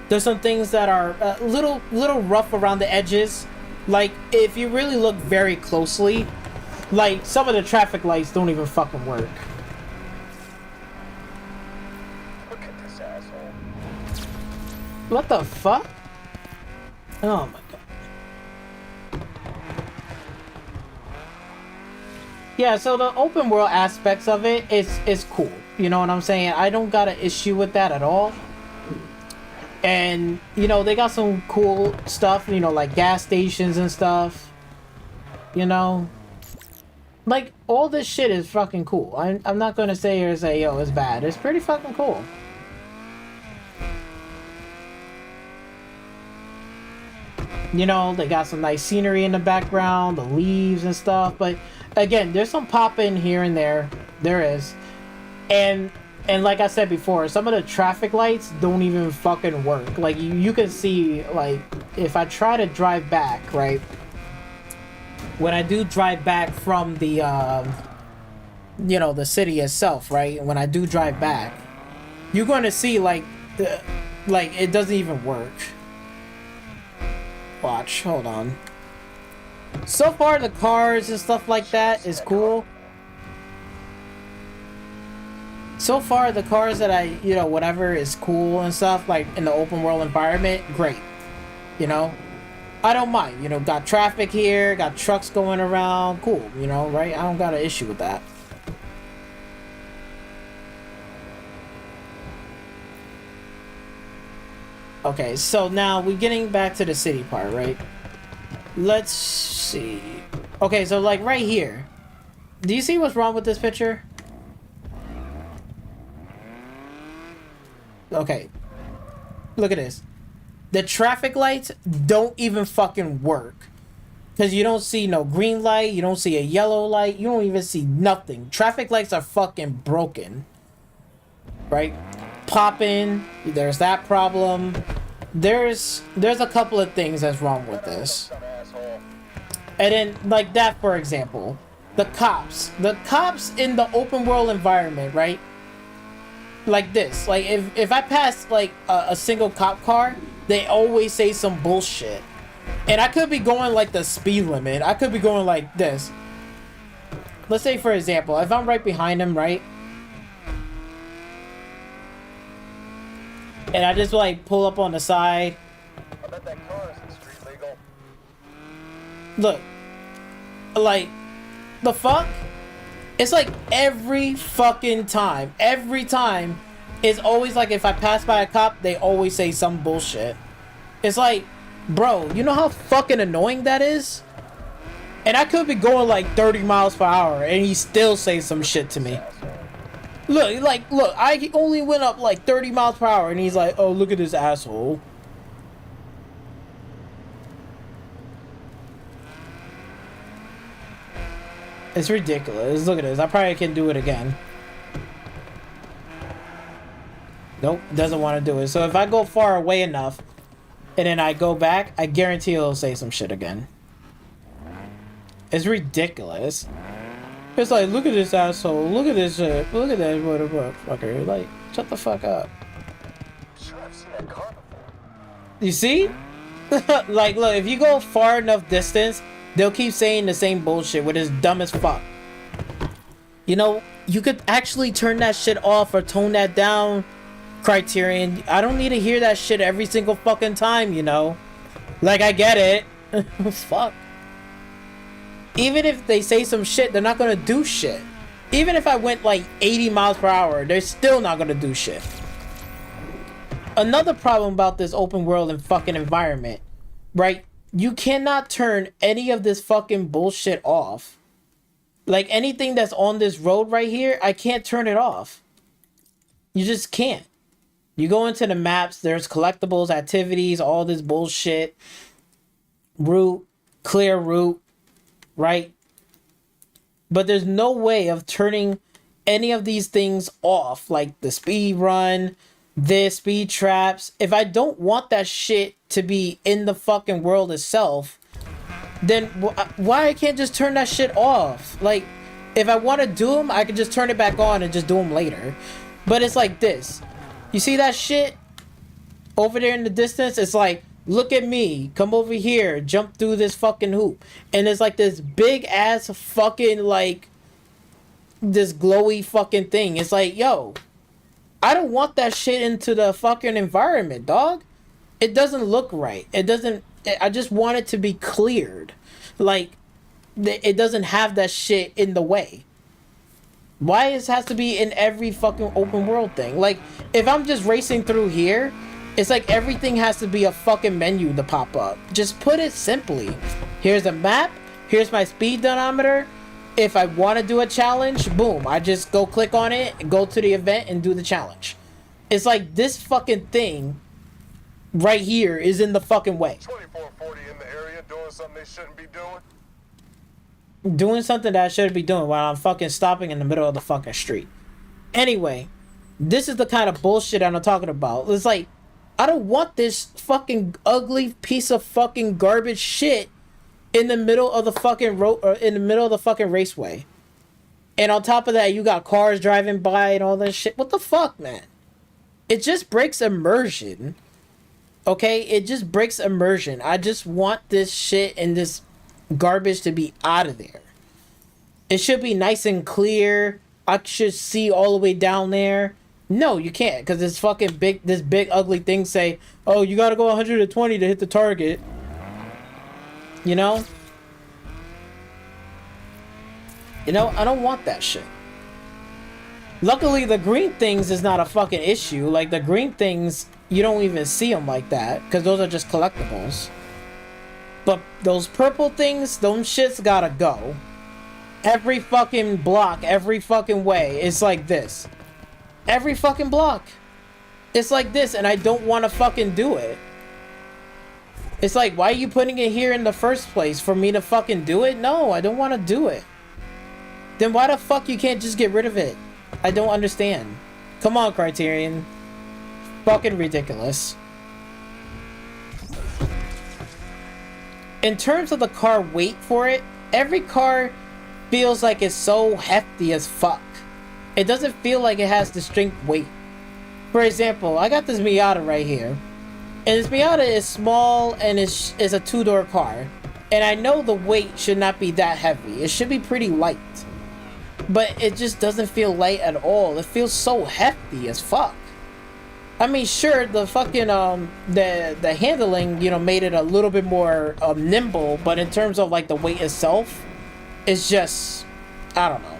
Speaker 1: There's some things that are a little rough around the edges. Like, if you really look very closely, like, some of the traffic lights don't even fucking work.
Speaker 5: Look at this asshole.
Speaker 1: What the fuck? Oh my god. Yeah, so the open world aspects of it is cool. You know what I'm saying? I don't got an issue with that at all. And, they got some cool stuff, like gas stations and stuff. Like, all this shit is fucking cool. I'm not gonna say it's bad. It's pretty fucking cool. They got some nice scenery in the background, the leaves and stuff, but again, there's some pop-in here and there. There is. And like I said before, some of the traffic lights don't even fucking work. Like, you can see, like, if I try to drive back, right? When I do drive back from the you know, the city itself, right? When I do drive back, you're going to see like it doesn't even work. Watch, hold on. So far the cars and stuff like that is cool. So far the cars that I, you know, whatever is cool and stuff, like in the open world environment, great. You know, I don't mind, you know, got traffic here, got trucks going around, cool, you know, right? I don't got an issue with that. Okay, so now we're getting back to the city part, right? Let's see. Okay, so like right here. Do you see what's wrong with this picture? Okay. Look at this. The traffic lights don't even fucking work. Because you don't see no green light, you don't see a yellow light, you don't even see nothing. Traffic lights are fucking broken. Right? Popping, there's that problem. There's a couple of things that's wrong with this. And then, like that, for example, the cops in the open world environment, right? Like this, like if I pass like a single cop car, they always say some bullshit. And I could be going like the speed limit. I could be going like this. Let's say, for example, if I'm right behind him, right? And I just like pull up on the side.
Speaker 5: I bet that car isn't street legal.
Speaker 1: Look, like, the fuck? It's like every fucking time, it's always like if I pass by a cop, they always say some bullshit. It's like, bro, you know how fucking annoying that is? And I could be going like 30 miles per hour and he still says some shit to me. Look, I only went up like 30 miles per hour and he's like, oh, look at this asshole. It's ridiculous. Look at this. I probably can do it again. Nope, doesn't want to do it. So if I go far away enough and then I go back, I guarantee he'll say some shit again. It's ridiculous. It's like, look at this asshole. Look at this shit. Look at that motherfucker. Like, shut the fuck up.
Speaker 5: Sure, I've seen that car before.
Speaker 1: You see? Like, look, if you go far enough distance, they'll keep saying the same bullshit, which is dumb as fuck. You know, you could actually turn that shit off or tone that down, Criterion. I don't need to hear that shit every single fucking time, you know? Like, I get it. Fuck. Even if they say some shit, they're not gonna do shit. Even if I went like 80 miles per hour, they're still not gonna do shit. Another problem about this open world and fucking environment, right? You cannot turn any of this fucking bullshit off. Like anything that's on this road right here, I can't turn it off. You just can't. You go into the maps, there's collectibles, activities, all this bullshit. Route, clear route, right? But there's no way of turning any of these things off, like the speed run, this speed traps. If I don't want that shit to be in the fucking world itself, then why I can't just turn that shit off? Like, if I want to do them, I can just turn it back on and just do them later. But it's like this. You see that shit over there in the distance? It's like, look at me, come over here, jump through this fucking hoop. And it's like this big ass fucking like this glowy fucking thing. It's like, yo, I don't want that shit into the fucking environment, dog. It doesn't look right. It doesn't, I just want it to be cleared. Like, it doesn't have that shit in the way. Why it has to be in every fucking open world thing? Like, if I'm just racing through here, it's like everything has to be a fucking menu to pop up. Just put it simply. Here's a map. Here's my speed dynamometer. If I want to do a challenge, boom, I just go click on it, go to the event, and do the challenge. It's like this fucking thing right here is in the fucking way.
Speaker 5: 2440 in the area doing something they shouldn't be doing.
Speaker 1: Doing something that I shouldn't be doing while I'm fucking stopping in the middle of the fucking street. Anyway, this is the kind of bullshit I'm talking about. It's like, I don't want this fucking ugly piece of fucking garbage shit in the middle of the fucking road, or in the middle of the fucking raceway. And on top of that, you got cars driving by and all that shit. What the fuck, man? It just breaks immersion. Okay? It just breaks immersion. I just want this shit and this garbage to be out of there. It should be nice and clear. I should see all the way down there. No, you can't, because this fucking big ugly thing say, oh, you gotta go 120 to hit the target. You know? You know, I don't want that shit. Luckily, the green things is not a fucking issue. Like, the green things, you don't even see them like that, because those are just collectibles. But those purple things, those shits gotta go. Every fucking block, every fucking way, it's like this. Every fucking block. It's like this, and I don't want to fucking do it. It's like, why are you putting it here in the first place? For me to fucking do it? No, I don't want to do it. Then why the fuck you can't just get rid of it? I don't understand. Come on, Criterion. Fucking ridiculous. In terms of the car weight for it, every car feels like it's so hefty as fuck. It doesn't feel like it has distinct weight. For example, I got this Miata right here. And this Miata is small and is a two-door car. And I know the weight should not be that heavy. It should be pretty light. But it just doesn't feel light at all. It feels so hefty as fuck. I mean, sure, the fucking, the handling, you know, made it a little bit more nimble. But in terms of, like, the weight itself, it's just, I don't know.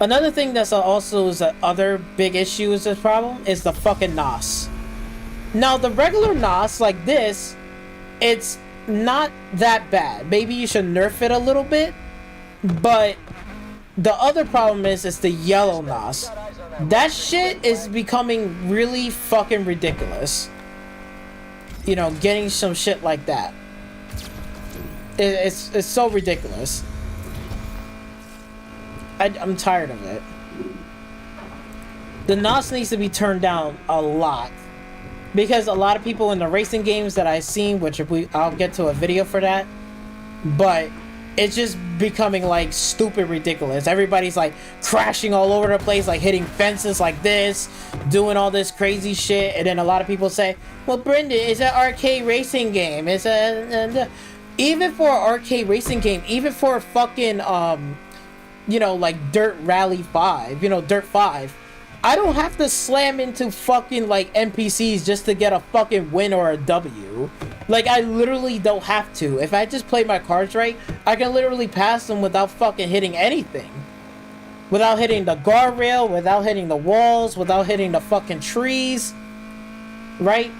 Speaker 1: Another thing that's also is other big issue is this problem is the fucking NOS. Now, the regular NOS like this, it's not that bad. Maybe you should nerf it a little bit. But the other problem is it's the yellow NOS. That shit is becoming really fucking ridiculous. You know, getting some shit like that. It's so ridiculous. I'm tired of it. The NOS needs to be turned down a lot. Because a lot of people in the racing games that I've seen, which I'll get to a video for that. But it's just becoming like stupid ridiculous. Everybody's like crashing all over the place, like hitting fences like this, doing all this crazy shit. And then a lot of people say, well, Brendan, it's an arcade racing game. It's even for an arcade racing game, even for a fucking you know, like Dirt Rally 5, you know, Dirt 5, I don't have to slam into fucking like NPCs just to get a fucking win or a W. Like, I literally don't have to. If I just play my cards right, I can literally pass them without fucking hitting anything. Without hitting the guardrail, without hitting the walls, without hitting the fucking trees. Right?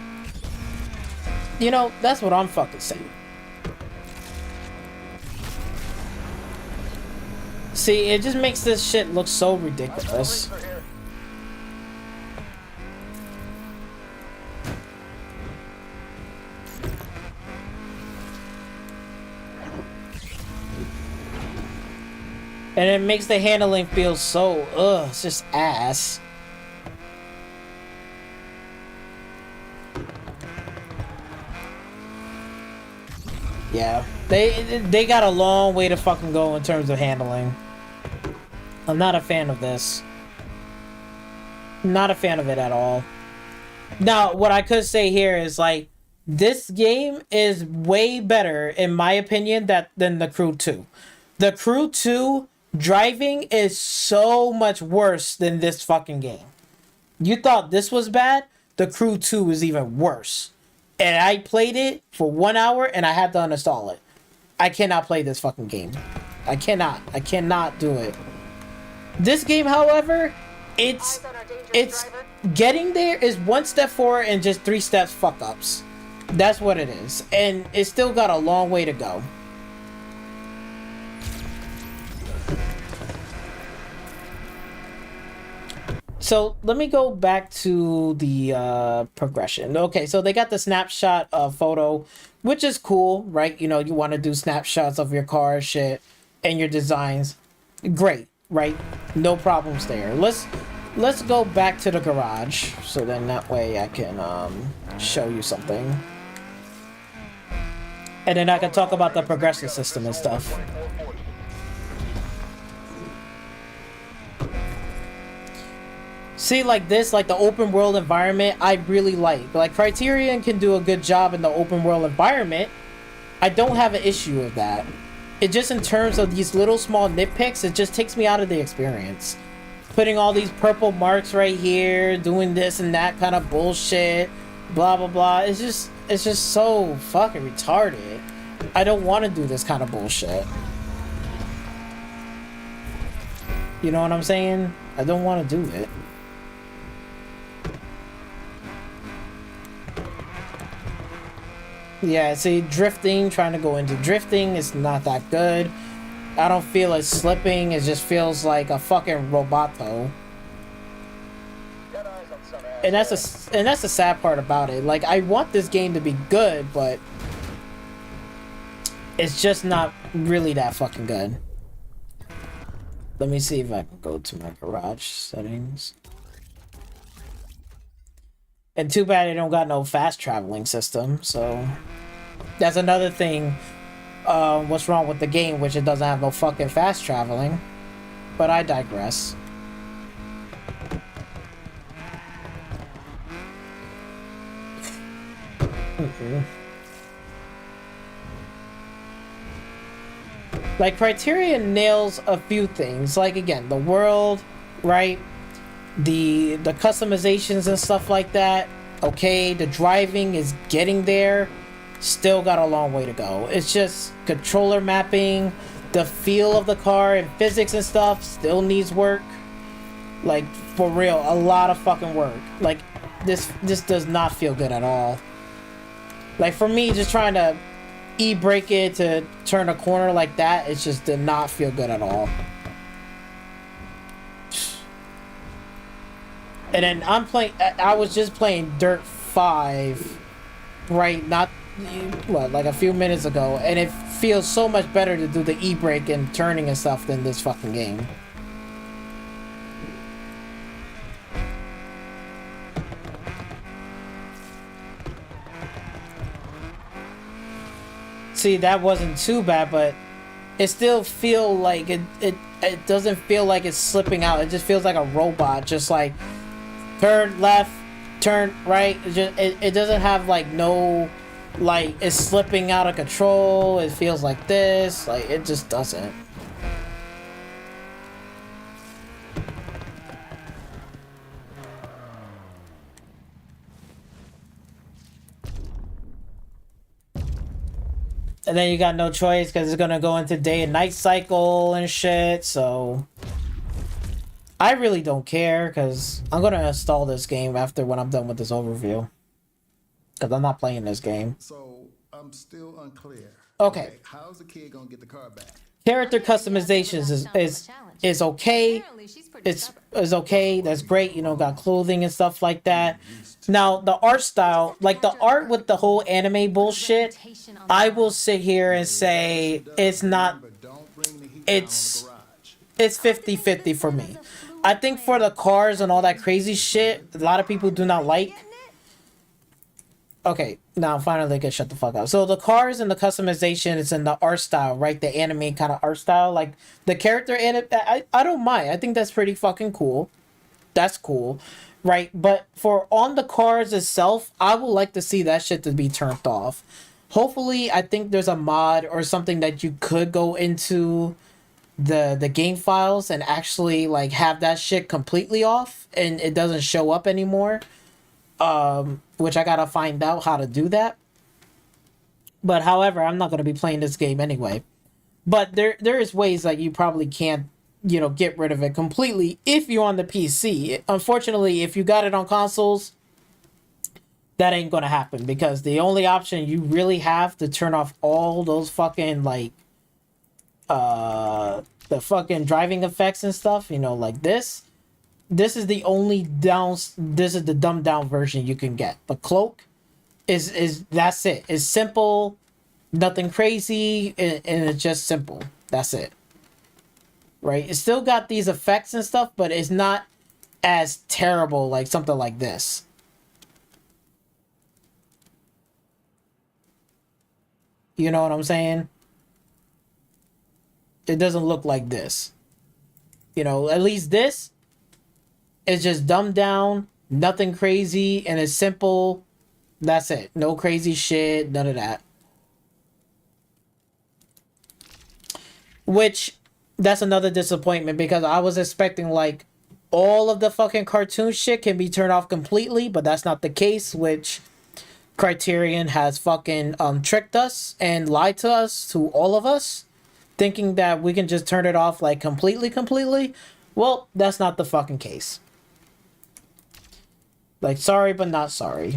Speaker 1: You know, that's what I'm fucking saying. See, it just makes this shit look so ridiculous. And it makes the handling feel so, it's just ass. Yeah, they got a long way to fucking go in terms of handling. I'm not a fan of this. Not a fan of it at all. Now, what I could say here is, like, this game is way better, in my opinion, than the Crew 2. The Crew 2 driving is so much worse than this fucking game. You thought this was bad? The Crew 2 is even worse. And I played it for 1 hour and I had to uninstall it. I cannot play this fucking game. I cannot do it. This game, however, it's getting there is one step forward and just 3 steps fuck ups. That's what it is. And it's still got a long way to go. So let me go back to the progression. Okay, so they got the snapshot photo, which is cool, right? You know, you want to do snapshots of your car, shit, and your designs. Great, right? No problems there. Let's go back to the garage, so then that way I can show you something. And then I can talk about the progression system and stuff. See, like this, like the open world environment, I really like. Like Criterion can do a good job in the open world environment. I don't have an issue with that. It just in terms of these little small nitpicks, it just takes me out of the experience. Putting all these purple marks right here, doing this and that kind of bullshit, blah blah blah. It's just so fucking retarded. I don't want to do this kind of bullshit. You know what I'm saying? I don't want to do it. Yeah, see, drifting, trying to go into drifting is not that good. I don't feel it slipping, it just feels like a fucking roboto.
Speaker 5: Got eyes on some ass.
Speaker 1: And that's the sad part about it. Like, I want this game to be good, but it's just not really that fucking good. Let me see if I can go to my garage settings. And too bad I don't got no fast traveling system, so that's another thing. What's wrong with the game, which it doesn't have no fucking fast traveling. But I digress. Like, Criterion nails a few things. Like, again, the world, right? The customizations and stuff like that. Okay, the driving is getting there. Still got a long way to go. It's just controller mapping, the feel of the car and physics and stuff still needs work. Like, for real, a lot of fucking work. Like, this does not feel good at all. Like, for me, just trying to e-brake it to turn a corner like that, it just did not feel good at all. And then I was just playing Dirt 5, right? Not, what, like a few minutes ago. And it feels so much better to do the e-brake and turning and stuff than this fucking game. See, that wasn't too bad, but it still feel like it doesn't feel like it's slipping out. It just feels like a robot, just like turn left, turn right. It doesn't have like no, like, it's slipping out of control. It feels like this, like it just doesn't. And then you got no choice because it's gonna go into day and night cycle and shit, so I really don't care because I'm gonna install this game after when I'm done with this overview. Because I'm not playing this game.
Speaker 6: So I'm still unclear.
Speaker 1: Okay.
Speaker 6: How's the kid gonna get the car back?
Speaker 1: Character customizations is okay. It's okay. That's great. You know, got clothing and stuff like that. Now the art style, like the art with the whole anime bullshit, I will sit here and say it's not. It's 50-50 for me. I think for the cars and all that crazy shit, a lot of people do not like. Okay, now finally I can shut the fuck up. So the cars and the customization is in the art style, right? The anime kind of art style. Like the character in it, I don't mind. I think that's pretty fucking cool. That's cool, right? But for on the cars itself, I would like to see that shit to be turned off. Hopefully, I think there's a mod or something that you could go into the game files and actually like have that shit completely off and it doesn't show up anymore. Which I gotta find out how to do that. But however, I'm not gonna be playing this game anyway. But there is ways that you probably can't, you know, get rid of it completely if you're on the PC. Unfortunately, if you got it on consoles, that ain't gonna happen because the only option you really have to turn off all those fucking like the fucking driving effects and stuff, you know, like this. This is the only this is the dumbed down version you can get. The cloak is that's it. It's simple, nothing crazy, and it's just simple. That's it. Right? It's still got these effects and stuff, but it's not as terrible like something like this. You know what I'm saying? It doesn't look like this. You know, at least this, It's just dumbed down, nothing crazy, and it's simple. That's it. No crazy shit, none of that. Which, that's another disappointment because I was expecting like all of the fucking cartoon shit can be turned off completely, but that's not the case, which Criterion has fucking tricked us and lied to us, to all of us, thinking that we can just turn it off like completely. Well, that's not the fucking case. Like, sorry, but not sorry.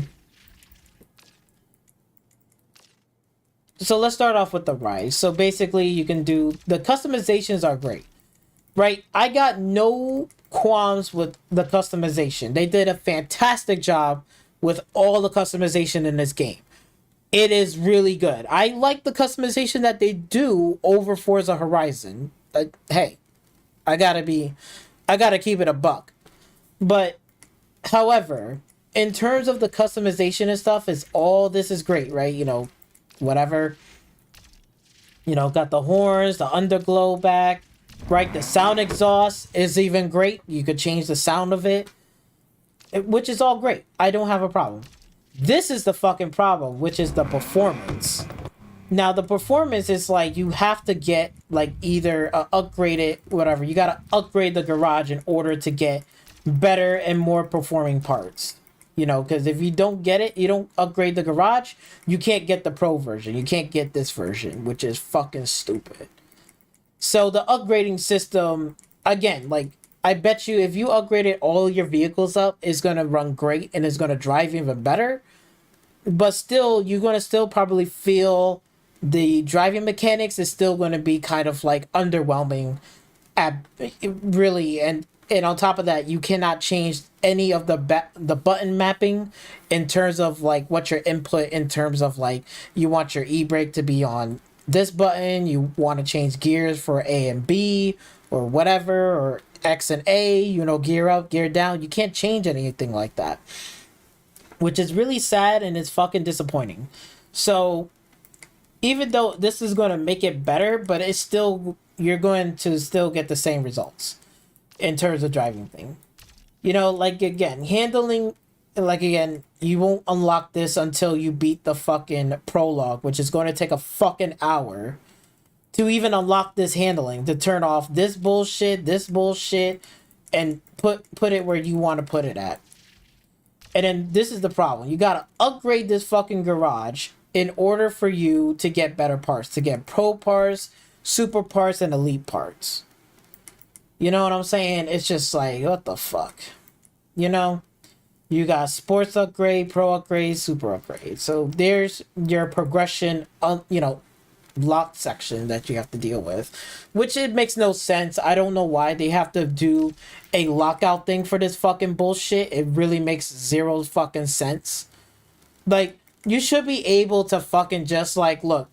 Speaker 1: So let's start off with the rise. So basically you can do, the customizations are great, right? I got no qualms with the customization. They did a fantastic job with all the customization in this game. It is really good. I like the customization that they do over Forza Horizon. Like, hey, I gotta keep it a buck. But however, in terms of the customization and stuff, this is great, right? You know, whatever. You know, got the horns, the underglow back, right? The sound exhaust is even great. You could change the sound of it, which is all great. I don't have a problem. This is the fucking problem, which is the performance. Now, the performance is like you have to get like either upgraded, whatever. You gotta upgrade the garage in order to get better and more performing parts. You know, because if you don't get it, you don't upgrade the garage, you can't get the pro version. You can't get this version, which is fucking stupid. So the upgrading system, again, like, I bet you if you upgraded all your vehicles up, it's going to run great and it's going to drive even better. But still, you're going to still probably feel the driving mechanics is still going to be kind of like underwhelming. Really, and on top of that, you cannot change any of the button mapping in terms of like what your input, in terms of like you want your e-brake to be on this button, you want to change gears for A and B or whatever, or X and A, you know, gear up, gear down. You can't change anything like that, which is really sad and it's fucking disappointing. So even though this is going to make it better, but it's still, you're going to still get the same results in terms of driving thing. You know, like, again, handling, like, again, you won't unlock this until you beat the fucking prologue, which is going to take a fucking hour to even unlock this handling, to turn off this bullshit, and put it where you want to put it at. And then this is the problem. You gotta upgrade this fucking garage in order for you to get better parts, to get pro parts, super parts, and elite parts. You know what I'm saying? It's just like, what the fuck? You know? You got sports upgrade, pro upgrade, super upgrade. So there's your progression, you know, locked section that you have to deal with. Which it makes no sense. I don't know why they have to do a lockout thing for this fucking bullshit. It really makes zero fucking sense. Like, you should be able to fucking just like, look,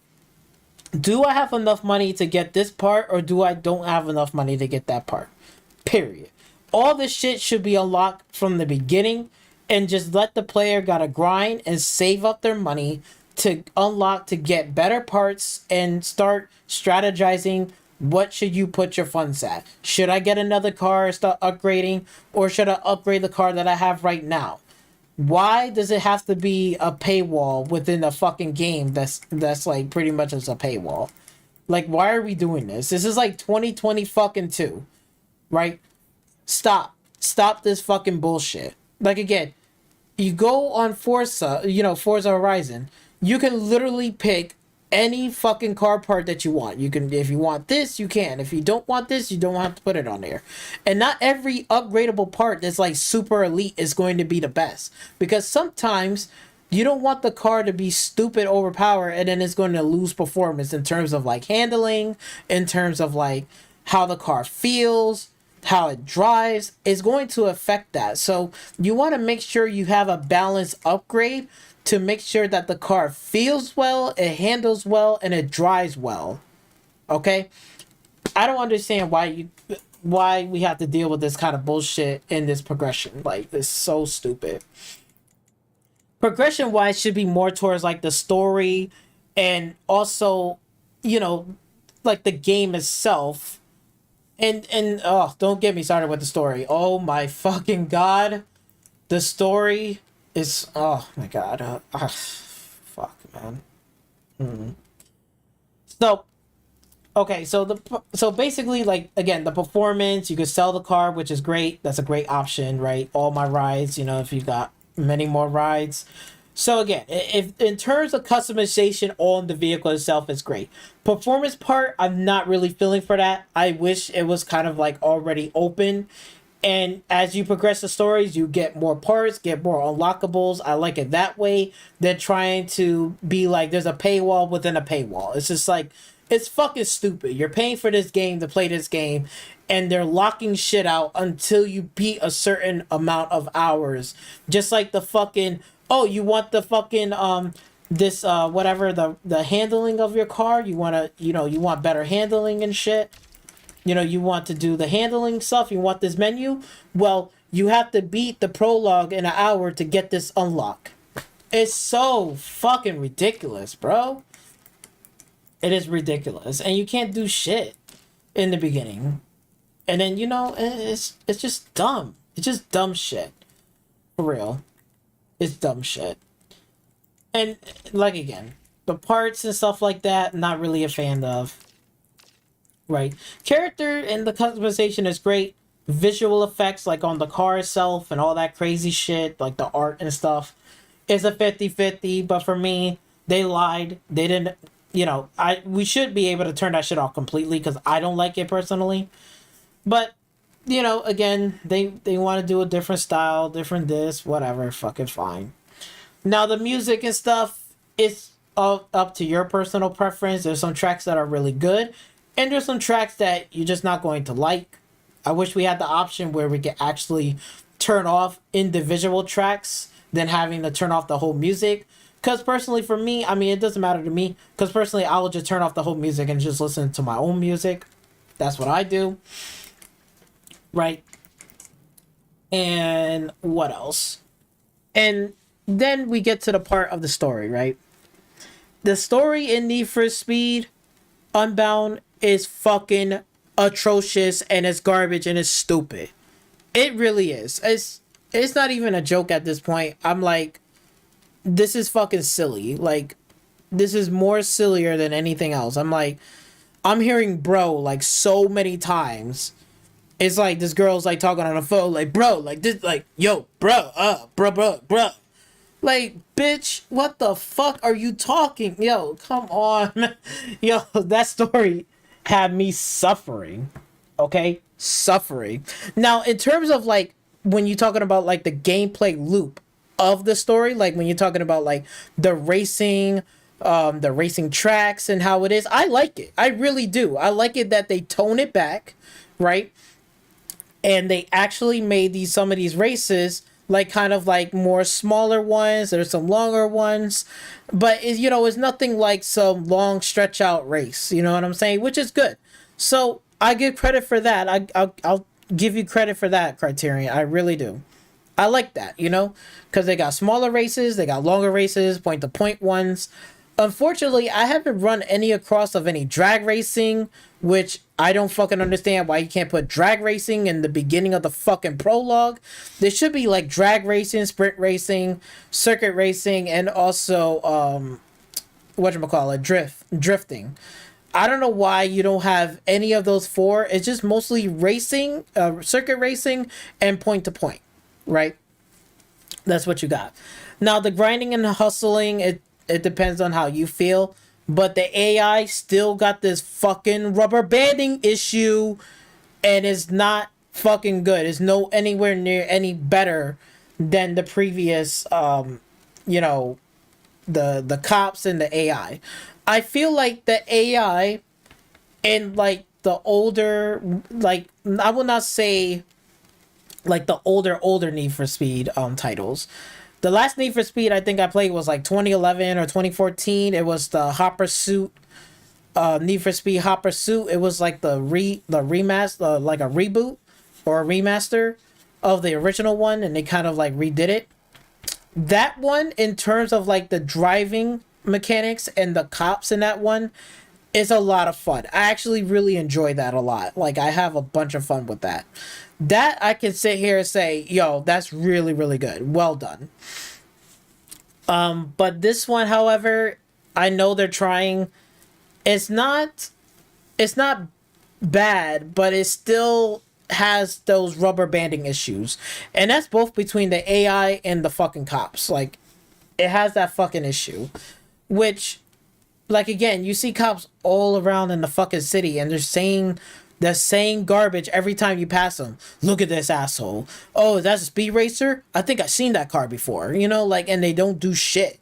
Speaker 1: do I have enough money to get this part, or do I don't have enough money to get that part? Period. All this shit should be unlocked from the beginning, and just let the player gotta grind and save up their money to unlock, to get better parts and start strategizing. What should you put your funds at? Should I get another car and start upgrading, or should I upgrade the car that I have right now? Why does it have to be a paywall within a fucking game that's like pretty much as a paywall? Like, why are we doing this? This is like 2020 fucking 2, right? Stop this fucking bullshit. Like, again, you go on Forza Horizon, you can literally pick any fucking car part that you want. You can, if you want this, you can. If you don't want this, you don't have to put it on there. And not every upgradable part that's like super elite is going to be the best, because sometimes you don't want the car to be stupid overpowered and then it's going to lose performance in terms of like handling, in terms of like how the car feels, how it drives. Is going to affect that. So you want to make sure you have a balanced upgrade to make sure that the car feels well, it handles well, and it drives well. Okay? I don't understand why we have to deal with this kind of bullshit in this progression. Like, it's so stupid. Progression wise should be more towards like the story, and also, you know, like the game itself, And oh, don't get me started with the story. Oh my fucking god. The story is, oh my god. Fuck, man. So, okay, so basically, like, again, the performance, you could sell the car, which is great. That's a great option, right? All my rides, you know, if you got many more rides. So again, if in terms of customization on the vehicle itself, is great. Performance part, I'm not really feeling for that. I wish it was kind of like already open. And as you progress the stories, you get more parts, get more unlockables. I like it that way than trying to be like there's a paywall within a paywall. It's just like, it's fucking stupid. You're paying for this game to play this game, and they're locking shit out until you beat a certain amount of hours. Just like the fucking, oh, you want the fucking this whatever, the handling of your car, you want to, you know, you want better handling and shit. You know, you want to do the handling stuff, you want this menu. Well, you have to beat the prologue in an hour to get this unlock. It's so fucking ridiculous, bro. It is ridiculous, and you can't do shit in the beginning. And then, you know, it's just dumb. It's just dumb shit. For real. It's dumb shit. And, like, again, the parts and stuff like that, not really a fan of. Right. Character and the customization is great. Visual effects, like on the car itself and all that crazy shit, like the art and stuff, is a 50-50. But for me, they lied. They didn't, you know, we should be able to turn that shit off completely because I don't like it personally. But, you know, again, they want to do a different style, different this, whatever, fucking fine. Now, the music and stuff is up to your personal preference. There's some tracks that are really good, and there's some tracks that you're just not going to like. I wish we had the option where we could actually turn off individual tracks than having to turn off the whole music. Because personally, for me, I mean, it doesn't matter to me. Because personally, I will just turn off the whole music and just listen to my own music. That's what I do. Right? And what else? And then we get to the part of the story, right? The story in Need for Speed Unbound is fucking atrocious, and it's garbage, and it's stupid. It really is. It's not even a joke at this point. I'm like, this is fucking silly. Like, this is more sillier than anything else. I'm like, I'm hearing bro like so many times. It's like this girl's like talking on the phone like, bro, like this, like, yo, bro, bro. Like, bitch, what the fuck are you talking? Yo, come on. Yo, that story had me suffering. Okay? Suffering. Now, in terms of, like, when you're talking about, like, the gameplay loop of the story, like, when you're talking about, like, the racing tracks and how it is, I like it. I really do. I like it that they tone it back, right? And they actually made some of these races like kind of like more smaller ones. There's some longer ones, but you know, it's nothing like some long stretch out race. You know what I'm saying? Which is good. So I give credit for that. I'll give you credit for that, Criterion. I really do. I like that, you know, because they got smaller races, they got longer races, point to point ones. Unfortunately, I haven't run any across of any drag racing, which I don't fucking understand why you can't put drag racing in the beginning of the fucking prologue. There should be like drag racing, sprint racing, circuit racing, and also drifting. I don't know why you don't have any of those four. It's just mostly racing, circuit racing, and point to point, right? That's what you got. Now the grinding and the hustling, it depends on how you feel, but the AI still got this fucking rubber banding issue, and it's not fucking good. It's no anywhere near any better than the previous you know, the cops and the AI. I feel like the AI and like the older, like, I will not say like the older Need for Speed titles. The last Need for Speed I think I played was like 2011 or 2014. It was the Hopper Suit, Need for Speed Hopper Suit. It was like the remaster, like a reboot or a remaster of the original one, and they kind of like redid it. That one, in terms of like the driving mechanics and the cops in that one, is a lot of fun. I actually really enjoy that a lot. Like, I have a bunch of fun with that. That I can sit here and say, yo, that's really, really good. Well done. But this one, however, I know they're trying. It's not bad, but it still has those rubber banding issues. And that's both between the AI and the fucking cops. Like, it has that fucking issue. Which, like, again, you see cops all around in the fucking city and they're saying the same garbage every time you pass them. Look at this asshole. Oh, that's a speed racer? I think I've seen that car before. You know, like, and they don't do shit.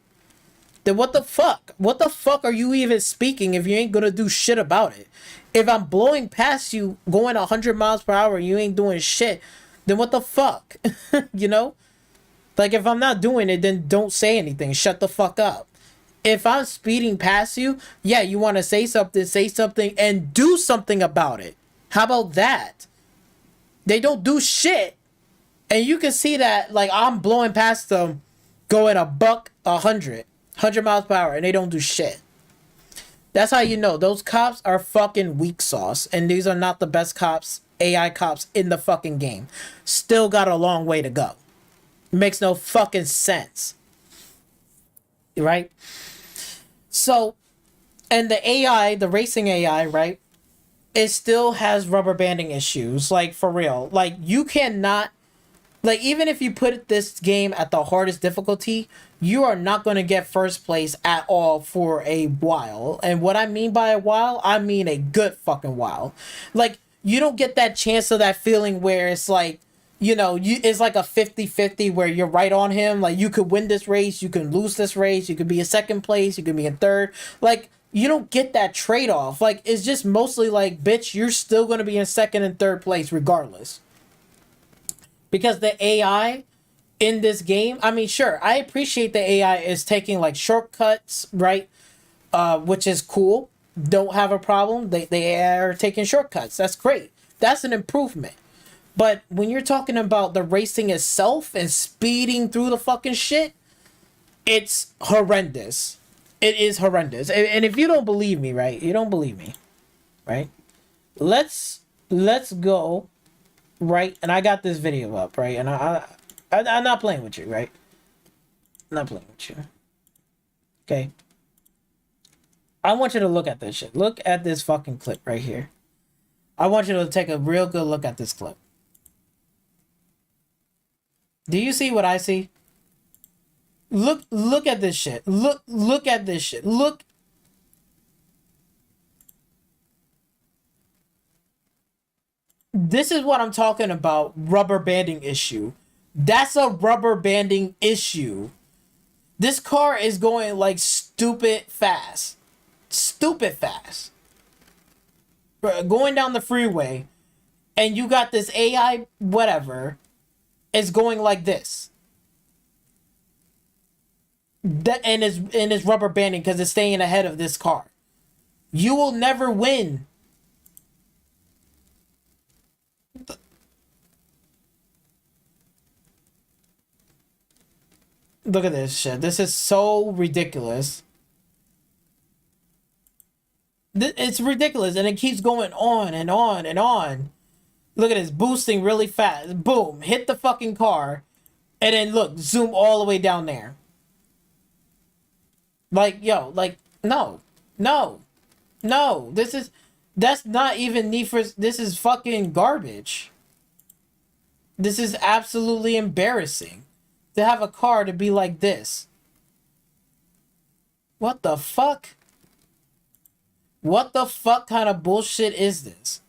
Speaker 1: Then what the fuck? What the fuck are you even speaking if you ain't gonna do shit about it? If I'm blowing past you going 100 miles per hour and you ain't doing shit, then what the fuck? You know? Like, if I'm not doing it, then don't say anything. Shut the fuck up. If I'm speeding past you, yeah, you want to say something, and do something about it. How about that? They don't do shit. And you can see that, like, I'm blowing past them going 100 miles per hour, and they don't do shit. That's how you know those cops are fucking weak sauce, and these are not the best cops, AI cops in the fucking game. Still got a long way to go. Makes no fucking sense. Right? So, and the AI, the racing AI, right? It still has rubber banding issues, like, for real. Like, you cannot, like, even if you put this game at the hardest difficulty, you are not going to get first place at all for a while. And what I mean by a while, I mean a good fucking while. Like, you don't get that chance of that feeling where it's like, you know, it's like a 50-50 where you're right on him. Like, you could win this race, you can lose this race, you could be in second place, you could be in third. Like, you don't get that trade-off. Like, it's just mostly like, bitch, you're still going to be in second and third place regardless. Because the AI in this game, I mean, sure, I appreciate the AI is taking, like, shortcuts, right? Which is cool. Don't have a problem. They are taking shortcuts. That's great. That's an improvement. But when you're talking about the racing itself and speeding through the fucking shit, it's horrendous. It is horrendous. And if you don't believe me, right? You don't believe me, right? Let's go, right? And I got this video up, right? And I'm not playing with you, right? I'm not playing with you. Okay. I want you to look at this shit. Look at this fucking clip right here. I want you to take a real good look at this clip. Do you see what I see? Look at this shit. Look at this shit. Look. This is what I'm talking about, rubber banding issue. That's a rubber banding issue. This car is going like stupid fast. Stupid fast. Going down the freeway, and you got this AI whatever is going like this. That and it's rubber banding because it's staying ahead of this car. You will never win. Look at this shit. This is so ridiculous. It's ridiculous, and it keeps going on and on and on. Look at this, boosting really fast. Boom, hit the fucking car, and then look, zoom all the way down there. Like, yo, like, no. That's not even Need for. This is fucking garbage. This is absolutely embarrassing to have a car to be like this. What the fuck? What the fuck kind of bullshit is this?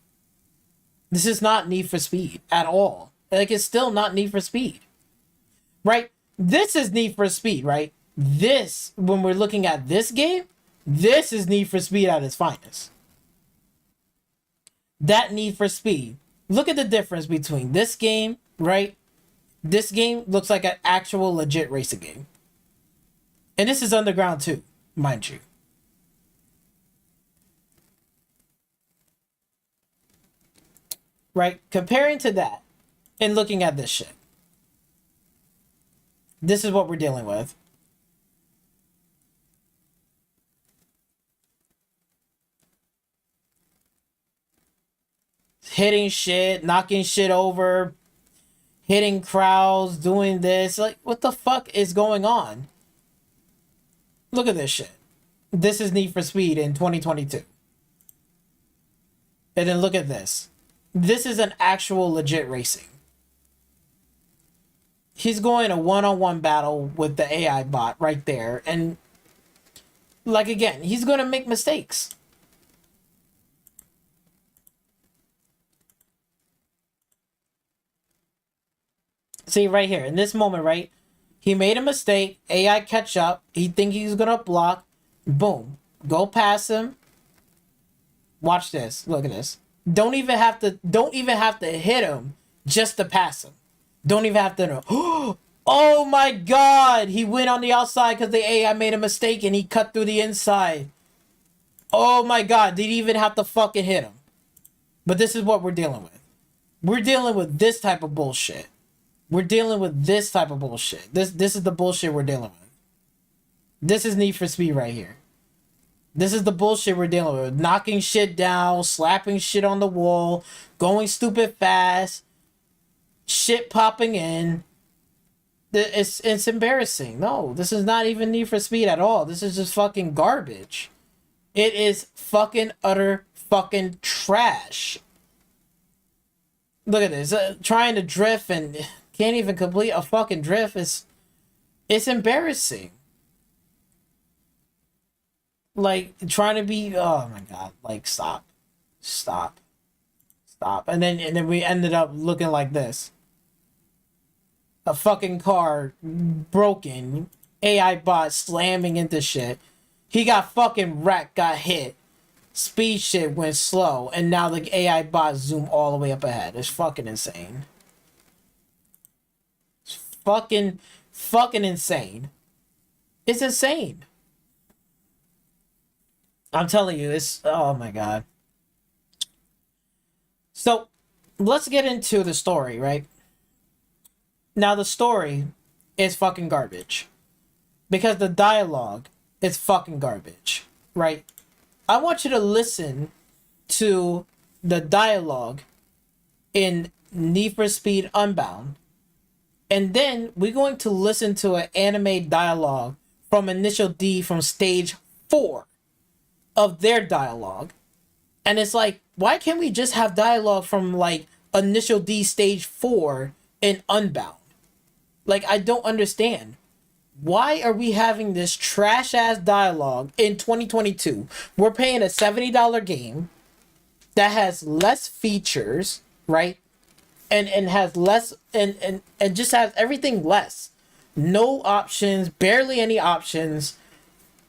Speaker 1: This is not Need for Speed at all. Like, it's still not Need for Speed. Right? This is Need for Speed, right? This, when we're looking at this game, this is Need for Speed at its finest. That Need for Speed. Look at the difference between this game, right? This game looks like an actual legit racing game. And this is Underground too, mind you. Right? Comparing to that and looking at this shit. This is what we're dealing with. hitting shit, knocking shit over, hitting crowds, doing this. Like, what the fuck is going on? Look at this shit. This is Need for Speed in 2022. And then look at this. This is an actual legit racing. He's going a one-on-one battle with the AI bot right there. And, like, again, he's going to make mistakes. See, right here, in this moment, right? He made a mistake. AI catch up. He think he's going to block. Boom. Go past him. Watch this. Look at this. Don't even have to hit him just to pass him. Don't even have to know. Oh my god! He went on the outside because the AI made a mistake and he cut through the inside. Oh my god, did he even have to fucking hit him? But this is what we're dealing with. We're dealing with this type of bullshit. We're dealing with this type of bullshit. This is the bullshit we're dealing with. This is Need for Speed right here. This is the bullshit we're dealing with. Knocking shit down, slapping shit on the wall, going stupid fast, shit popping in. It's embarrassing. No, this is not even Need for Speed at all. This is just fucking garbage. It is fucking utter fucking trash. Look at this. Trying to drift and can't even complete a fucking drift. It's embarrassing. Like, trying to be, oh my god, like, stop. And then we ended up looking like this. A fucking car broken, AI bot slamming into shit. He got fucking wrecked, got hit. Speed shit went slow, and now the AI bot zoomed all the way up ahead. It's fucking insane. It's fucking insane. It's insane. I'm telling you, it's, oh my god. So, let's get into the story, right? Now, the story is fucking garbage. Because the dialogue is fucking garbage, right? I want you to listen to the dialogue in Need for Speed Unbound. And then we're going to listen to an anime dialogue from Initial D from Stage 4 of their dialogue. And it's like, why can't we just have dialogue from, like, Initial D Stage 4 in Unbound? Like, I don't understand. Why are we having this trash-ass dialogue in 2022? We're paying a $70 game that has less features, right? And has less, and just has everything less. No options, barely any options.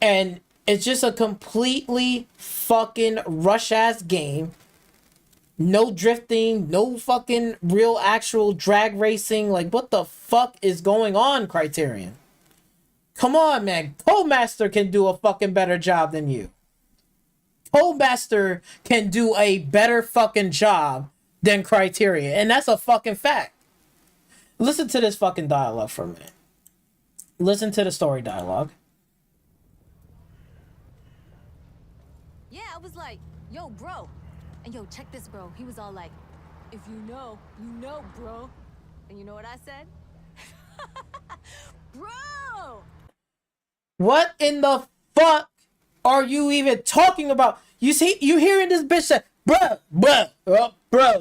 Speaker 1: And it's just a completely fucking rush-ass game. No drifting, no fucking real actual drag racing. Like, what the fuck is going on, Criterion? Come on, man. Codemaster can do a fucking better job than you. Codemaster can do a better fucking job than Criterion. And that's a fucking fact. Listen to this fucking dialogue for a minute. Listen to the story dialogue.
Speaker 7: Yeah, I was like, yo, bro. And yo, check this, bro. He was all like, if you know, bro. And you know what I said? Bro!
Speaker 1: What in the fuck are you even talking about? You see, you hearing this bitch say, bro,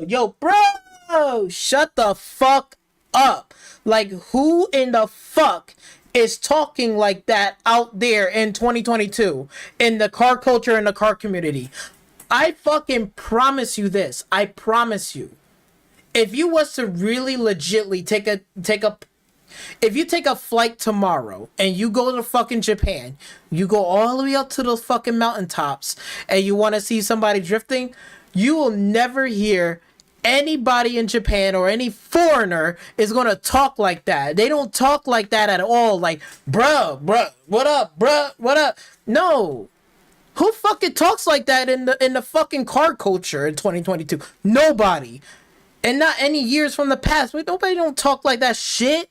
Speaker 1: yo, bro, shut the fuck up. Like, who in the fuck is talking like that out there in 2022 in the car culture and the car community? I fucking promise you this. I promise you. If you was to really legitly if you take a flight tomorrow and you go to fucking Japan, you go all the way up to those fucking mountaintops and you want to see somebody drifting, you will never hear anybody in Japan or any foreigner is going to talk like that. They don't talk like that at all. Like, bruh, what up, bruh, what up? No. Who fucking talks like that in the fucking car culture in 2022? Nobody. And not any years from the past. Nobody don't talk like that shit.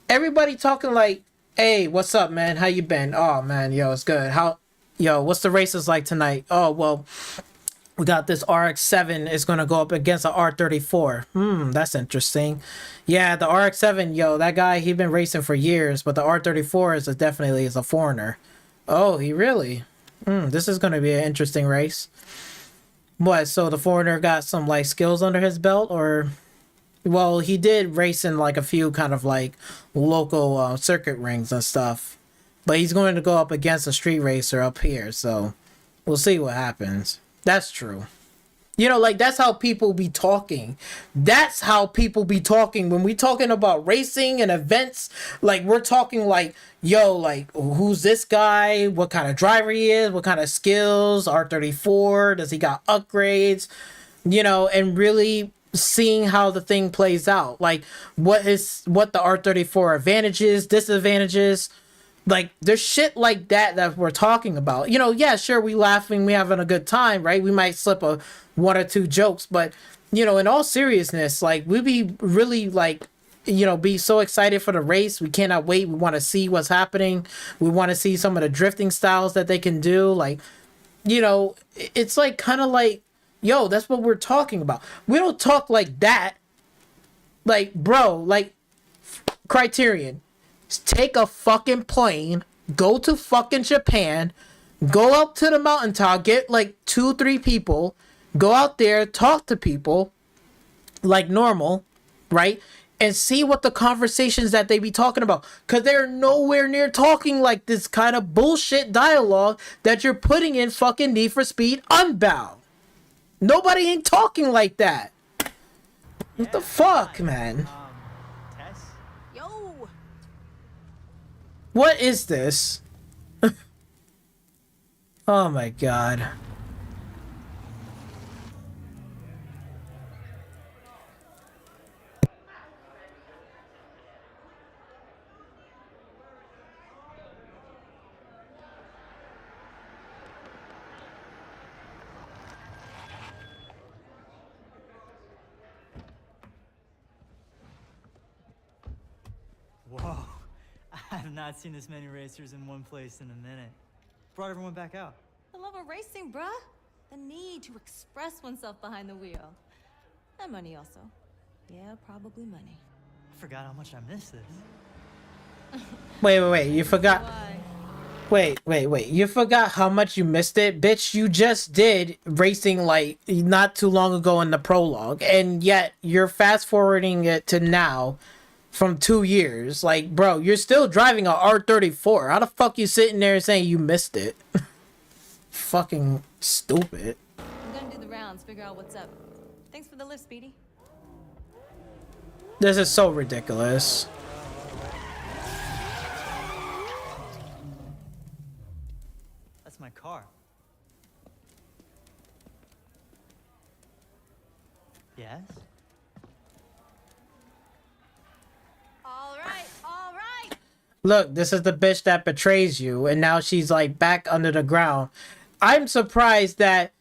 Speaker 1: Everybody talking like, hey, what's up, man? How you been? Oh, man, yo, it's good. What's the races like tonight? Oh, well, We got this RX-7 is going to go up against an R34. That's interesting. Yeah, the RX-7, yo, that guy, he been racing for years, but the R34 is definitely a foreigner. Oh, he really? This is going to be an interesting race. What, so the foreigner got some, like, skills under his belt, or... Well, he did race in, like, a few kind of, like, local circuit rings and stuff. But he's going to go up against a street racer up here, so... We'll see what happens. That's true. You know, like, that's how people be talking. That's how people be talking. When we talking about racing and events, like, we're talking like, yo, like, who's this guy? What kind of driver he is? What kind of skills? R34? Does he got upgrades? You know, and really seeing how the thing plays out. Like, what the R34 advantages, disadvantages. Like, there's shit like that we're talking about. You know, yeah, sure, we laughing, we having a good time, right? We might slip one or two jokes, but, you know, in all seriousness, like, we be really, like, you know, be so excited for the race. We cannot wait. We want to see what's happening. We want to see some of the drifting styles that they can do. Like, you know, it's like, kind of like, yo, that's what we're talking about. We don't talk like that. Like, bro, like, Criterion. Take a fucking plane, go to fucking Japan, go up to the mountaintop, get like 2-3 people, go out there, talk to people like normal, right? And see what the conversations that they be talking about. Because they're nowhere near talking like this kind of bullshit dialogue that you're putting in fucking Need for Speed Unbound. Nobody ain't talking like that. What the fuck, man?
Speaker 3: Tess?
Speaker 7: Yo,
Speaker 1: What is this? Oh my god.
Speaker 3: Whoa. I have not seen this many racers in one place in a minute. Brought everyone back out.
Speaker 7: the love of racing, bruh. The need to express oneself behind the wheel. And money also. Yeah, probably money.
Speaker 3: I forgot how much I missed this.
Speaker 1: Wait, you forgot.
Speaker 7: Why?
Speaker 1: Wait. You forgot how much you missed it? Bitch, you just did racing like not too long ago in the prologue. And yet you're fast forwarding it to now from 2 years. Like, bro, you're still driving a R34. How the fuck you sitting there saying you missed it? Fucking stupid.
Speaker 7: I'm gonna do the rounds, figure out what's up. Thanks for the lift, Speedy.
Speaker 1: This is so ridiculous.
Speaker 3: That's my car. Yes?
Speaker 7: All right.
Speaker 1: Look, this is the bitch that betrays you, and now she's like back under the ground. I'm surprised that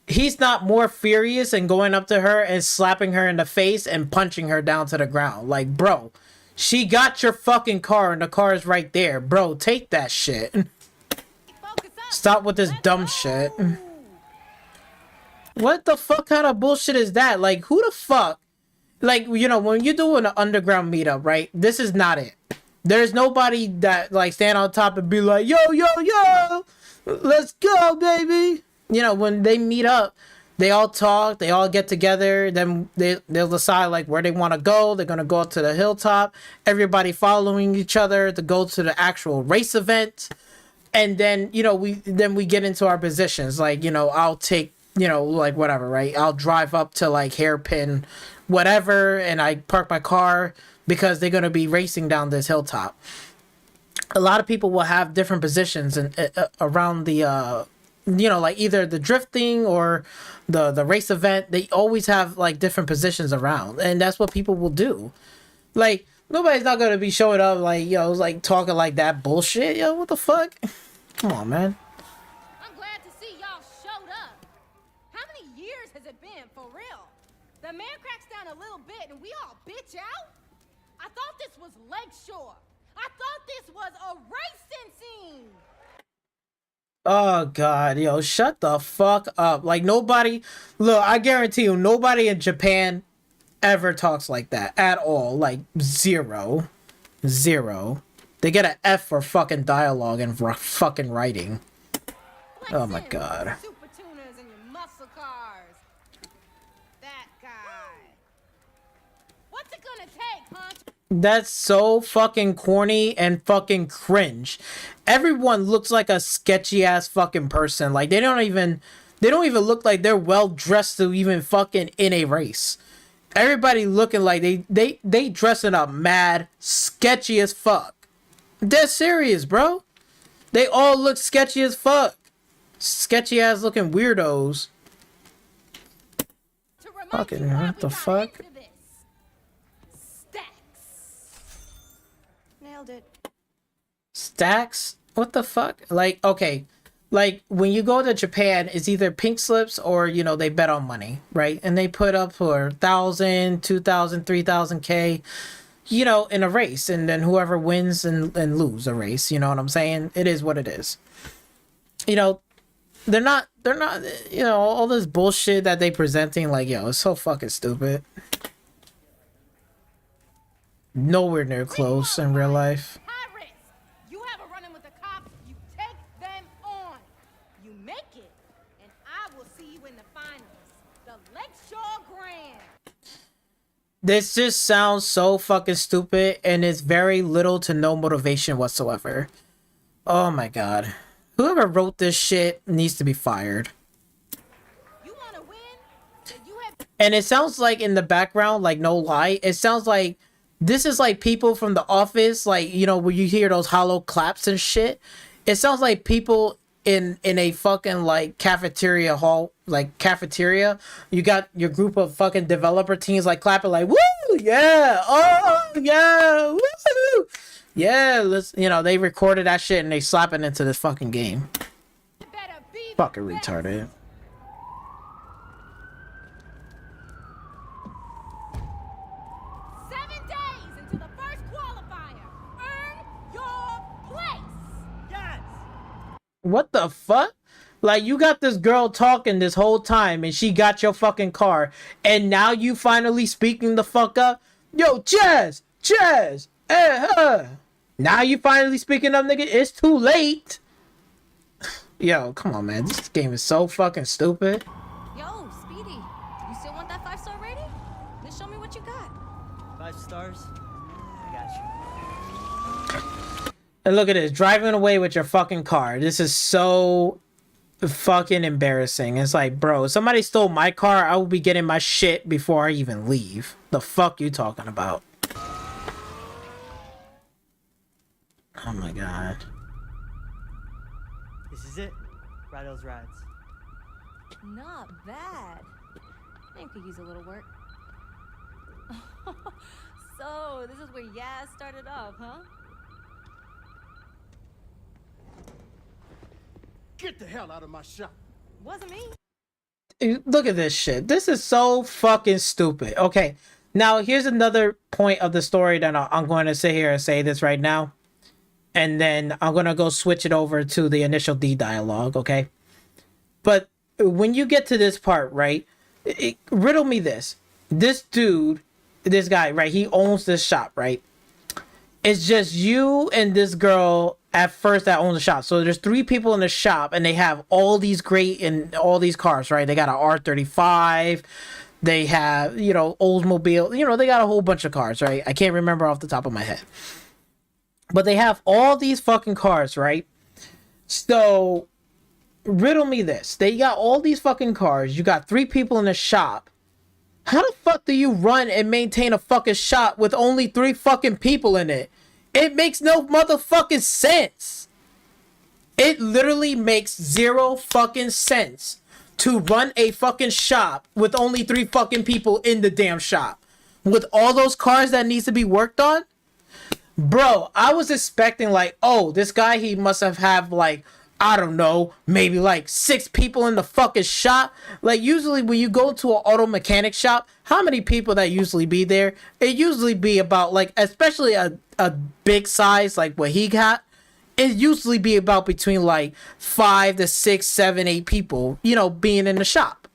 Speaker 1: he's not more furious and going up to her and slapping her in the face and punching her down to the ground. Like, bro, she got your fucking car and the car is right there. Bro, take that shit.
Speaker 7: Focus up.
Speaker 1: Stop with this dumb shit. What the fuck kind of bullshit is that? Like, who the fuck? Like, you know, when you're doing an underground meetup, right? This is not it. There's nobody that, like, stand on top and be like, yo, let's go, baby. You know, when they meet up, they all talk, they all get together, then they'll decide, like, where they want to go. They're going to go up to the hilltop, everybody following each other to go to the actual race event. And then, you know, we get into our positions. Like, you know, I'll take, you know, like, whatever, right? I'll drive up to, like, hairpin whatever, and I park my car because they're going to be racing down this hilltop. A lot of people will have different positions around the, you know, like either the drifting or the race event. They always have like different positions around, and that's what people will do. Like, nobody's not going to be showing up like, yo, like talking like that bullshit. Yo, what the fuck? Come on, man.
Speaker 7: I'm glad to see y'all showed up. How many years has it been, for real? The man cracks down a little bit and we all bitch out? I thought this was Lakeshore. I thought this was a racing scene.
Speaker 1: Oh god, yo, shut the fuck up. Like nobody, look, I guarantee you nobody in Japan ever talks like that at all. Like zero. Zero. They get an F for fucking dialogue and fucking writing. Oh my god.
Speaker 7: Super tuners and your muscle cars. That guy. What's it gonna take, huh?
Speaker 1: That's so fucking corny and fucking cringe. Everyone looks like a sketchy ass fucking person. Like they don't even look like they're well dressed to even fucking in a race. Everybody looking like they dressing up mad sketchy as fuck. Dead serious, bro. They all look sketchy as fuck. Sketchy ass looking weirdos. Fucking what the fuck?
Speaker 7: Nailed it.
Speaker 1: Stacks? What the fuck? Like, okay. Like, when you go to Japan, it's either pink slips or, you know, they bet on money, right? And they put up for 1,000, 2,000, 3,000K, you know, in a race. And then whoever wins and lose a race, you know what I'm saying? It is what it is. You know, they're not, you know, all this bullshit that they presenting, like, yo, it's so fucking stupid. Nowhere near close in real life.
Speaker 7: High risk. You have a run-in with the cops, you take them on. You make it, and I will see you in the finals. The Lakeshore Grand.
Speaker 1: This just sounds so fucking stupid, and it's very little to no motivation whatsoever. Oh my god. Whoever wrote this shit needs to be fired.
Speaker 7: You wanna win? Then you have
Speaker 1: And it sounds like in the background, like no lie, it sounds like this is like people from The Office, like, you know, where you hear those hollow claps and shit. It sounds like people in a fucking like cafeteria hall, like cafeteria. You got your group of fucking developer teams like clapping like, woo, yeah, oh yeah, woo, yeah. Let's, you know, they recorded that shit and they slap it into this fucking game.
Speaker 7: better be
Speaker 1: Fucking
Speaker 7: the best.
Speaker 1: retarded.
Speaker 7: 7 days until the first qualifier. Earn your place.
Speaker 3: Yes!
Speaker 1: What the fuck? Like, you got this girl talking this whole time and she got your fucking car, and now you finally speaking the fuck up? Yo, Jazz! Now you finally speaking up, nigga? It's too late. Yo, come on, man. This game is so fucking stupid.
Speaker 8: Yo, Speedy, you still want that 5-star rating? Then show me what you got.
Speaker 3: 5 stars? I got you.
Speaker 1: And look at this, driving away with your fucking car. This is so fucking embarrassing. It's like, bro, if somebody stole my car, I will be getting my shit before I even leave. The fuck you talking about? Oh my god.
Speaker 3: This is it. Ride those rides.
Speaker 8: Not bad. I think could use a little work. So, this is where Yaz started off, huh?
Speaker 6: Get the hell out of my shop.
Speaker 8: Wasn't me.
Speaker 1: Look at this shit. This is so fucking stupid. Okay, now here's another point of the story that I'm going to sit here and say this right now. And then I'm going to go switch it over to the initial D dialogue, okay? But when you get to this part, right? Riddle me this. This dude, this guy, right? He owns this shop, right? It's just you and this girl at first that owns the shop. So there's 3 people in the shop and they have all these great and all these cars, right? They got an R35. They have, you know, Oldsmobile. You know, they got a whole bunch of cars, right? I can't remember off the top of my head. But they have all these fucking cars, right? So, riddle me this. They got all these fucking cars. You got 3 people in the shop. How the fuck do you run and maintain a fucking shop with only 3 fucking people in it? It makes no motherfucking sense. It literally makes 0 fucking sense to run a fucking shop with only 3 fucking people in the damn shop. With all those cars that needs to be worked on? Bro, I was expecting like, oh, this guy, he must have like, I don't know, maybe like 6 people in the fucking shop. Like usually when you go to an auto mechanic shop, how many people that usually be there? It usually be about like, especially a big size like what he got. it usually be about between like 5 to 6, 7, 8 people, you know, being in the shop,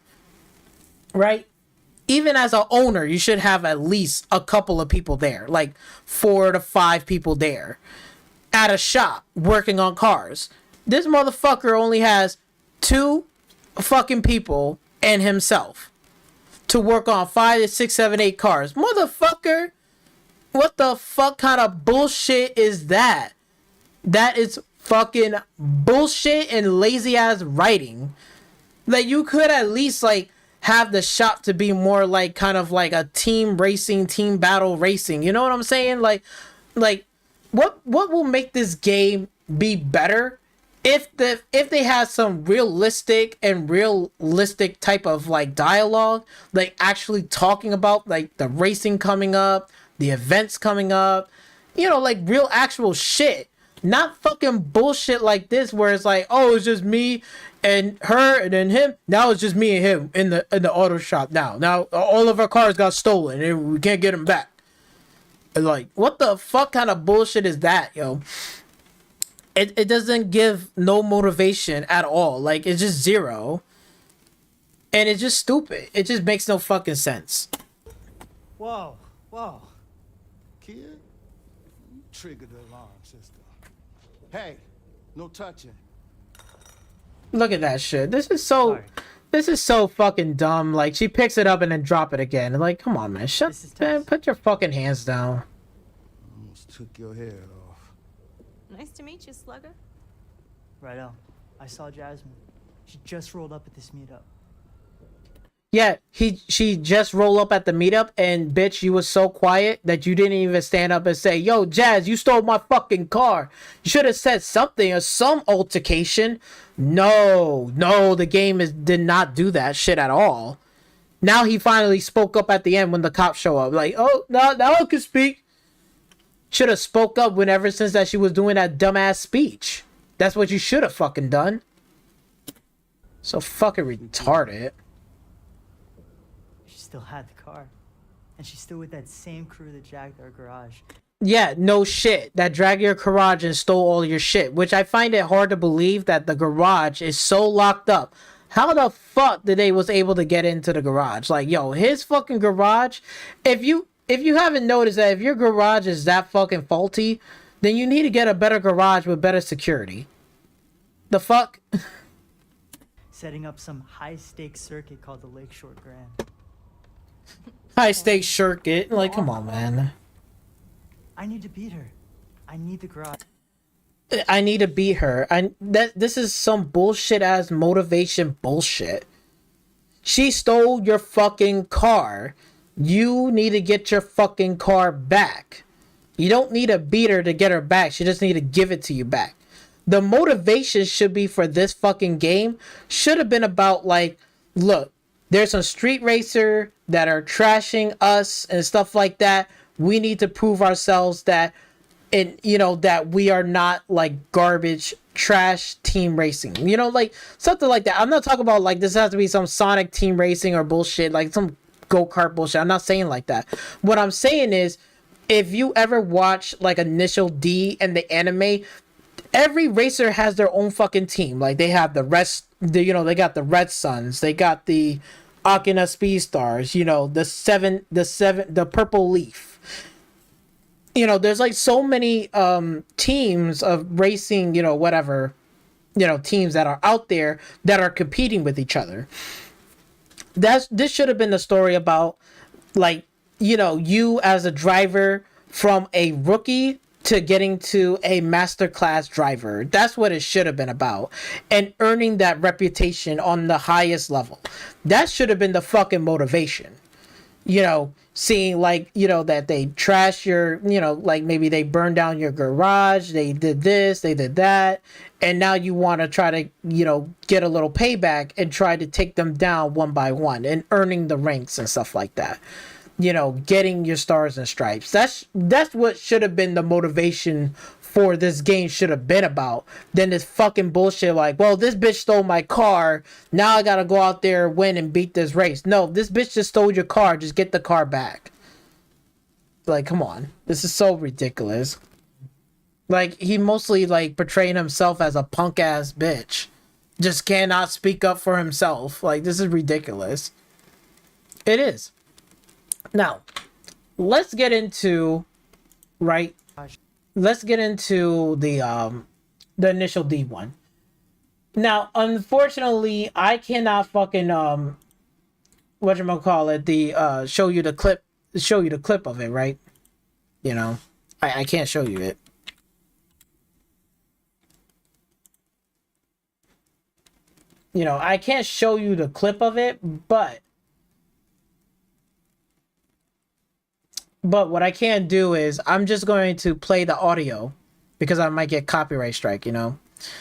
Speaker 1: right? Even as an owner, you should have at least a couple of people there, like 4 to 5 people there at a shop working on cars. This motherfucker only has 2 fucking people and himself to work on 5 to 6, 7, 8 cars. Motherfucker, what the fuck kind of bullshit is that? That is fucking bullshit and lazy ass writing. Like, you could at least like have the shop to be more like kind of like a team racing, team battle racing. You know what I'm saying? Like what will make this game be better if they had some realistic type of like dialogue, like actually talking about like the racing coming up, the events coming up, you know, like real actual shit. Not fucking bullshit like this where it's like, oh, it's just me and her and then him. Now it's just me and him in the auto shop now. Now all of our cars got stolen and we can't get them back. Like, what the fuck kind of bullshit is that, yo? It doesn't give no motivation at all. Like, it's just zero. And it's just stupid. It just makes no fucking sense.
Speaker 3: Whoa, whoa.
Speaker 6: Kid, you triggered the alarm system. Hey, no touching.
Speaker 1: Look at that shit. This is so fucking dumb. Like, she picks it up and then drop it again. Like, come on, man. Man, put your fucking hands down.
Speaker 6: Almost took your head off.
Speaker 8: Nice to meet you, Slugger.
Speaker 3: Righto. I saw Jasmine. She just rolled up at this meetup.
Speaker 1: Yeah, she just rolled up at the meetup, and bitch, you was so quiet that you didn't even stand up and say, yo, Jazz, you stole my fucking car. You should have said something or some altercation. No, the game did not do that shit at all. Now he finally spoke up at the end when the cops show up. Like, oh, now I can speak. Should have spoke up whenever since that she was doing that dumbass speech. That's what you should have fucking done. So fucking retarded.
Speaker 3: She still had the car. And she's still with that same crew that jacked our garage.
Speaker 1: Yeah, no shit. That dragged your garage and stole all your shit. Which I find it hard to believe that the garage is so locked up. How the fuck did they was able to get into the garage? Like, yo, his fucking garage. If you haven't noticed that if your garage is that fucking faulty, then you need to get a better garage with better security. The fuck?
Speaker 3: Setting up some high-stakes circuit called the Lakeshore Grand.
Speaker 1: High stakes circuit. Like, come on, man.
Speaker 3: I need to beat her. I need the garage.
Speaker 1: I need to beat her. This is some bullshit ass motivation bullshit. She stole your fucking car. You need to get your fucking car back. You don't need to beat her to get her back. She just need to give it to you back. The motivation should be for this fucking game should have been about like, look, there's some street racer that are trashing us and stuff like that. We need to prove ourselves that that we are not like garbage trash team racing, like something like that. I'm not talking about like this has to be some Sonic team racing or bullshit, like some go-kart bullshit. I'm not saying like that. What I'm saying is, if you ever watch like Initial D and the anime, every racer has their own fucking team. Like they have they got the Red Suns, they got the Akina Speed Stars, the Purple Leaf. There's like so many teams of racing, teams that are out there that are competing with each other. This should have been the story about like, you as a driver from a rookie to getting to a masterclass driver. That's what it should have been about. And earning that reputation on the highest level. That should have been the fucking motivation. Seeing like, that they trash your, like maybe they burned down your garage, they did this, they did that, and now you want to try to, get a little payback and try to take them down one by one and earning the ranks and stuff like that. Getting your stars and stripes. That's what should have been the motivation for this game should have been about. Then this fucking bullshit like, well, this bitch stole my car. Now I gotta go out there, win, and beat this race. No, this bitch just stole your car. Just get the car back. Like, come on. This is so ridiculous. Like, he mostly, like, portraying himself as a punk-ass bitch. Just cannot speak up for himself. Like, this is ridiculous. It is. Now, let's get into, right? Let's get into the initial D one. Now, unfortunately, I cannot fucking, whatchamacallit, show you the clip of it, right? You know, I can't show you it. You know, I can't show you the clip of it, but what I can do is I'm just going to play the audio because I might get copyright strike, you know.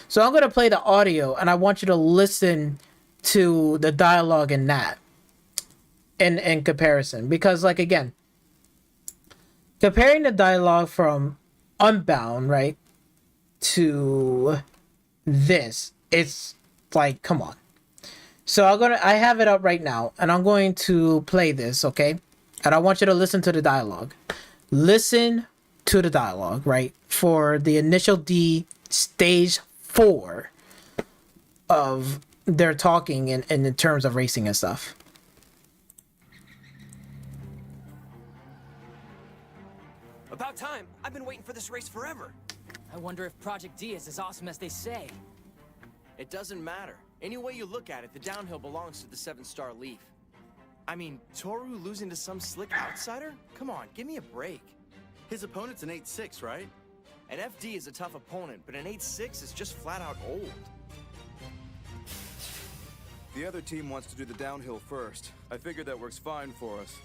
Speaker 1: So I'm going to play the audio and I want you to listen to the dialogue in that in comparison, because, like, again, comparing the dialogue from Unbound, right, to this, it's like, come on. So I have it up right now and I'm going to play this, okay? And I want you to listen to the dialogue. Listen to the dialogue, right? For the initial D stage 4 of their talking in terms of racing and stuff.
Speaker 9: About time. I've been waiting for this race forever.
Speaker 10: I wonder if Project D is as awesome as they say.
Speaker 9: It doesn't matter. Any way you look at it, the downhill belongs to the 7-star Leaf. I mean, Toru losing to some slick outsider? Come on, give me a break. His opponent's an 8-6, right? An FD is a tough opponent, but an 8-6 is just flat out old.
Speaker 11: The other team wants to do the downhill first. I figured that works fine for us.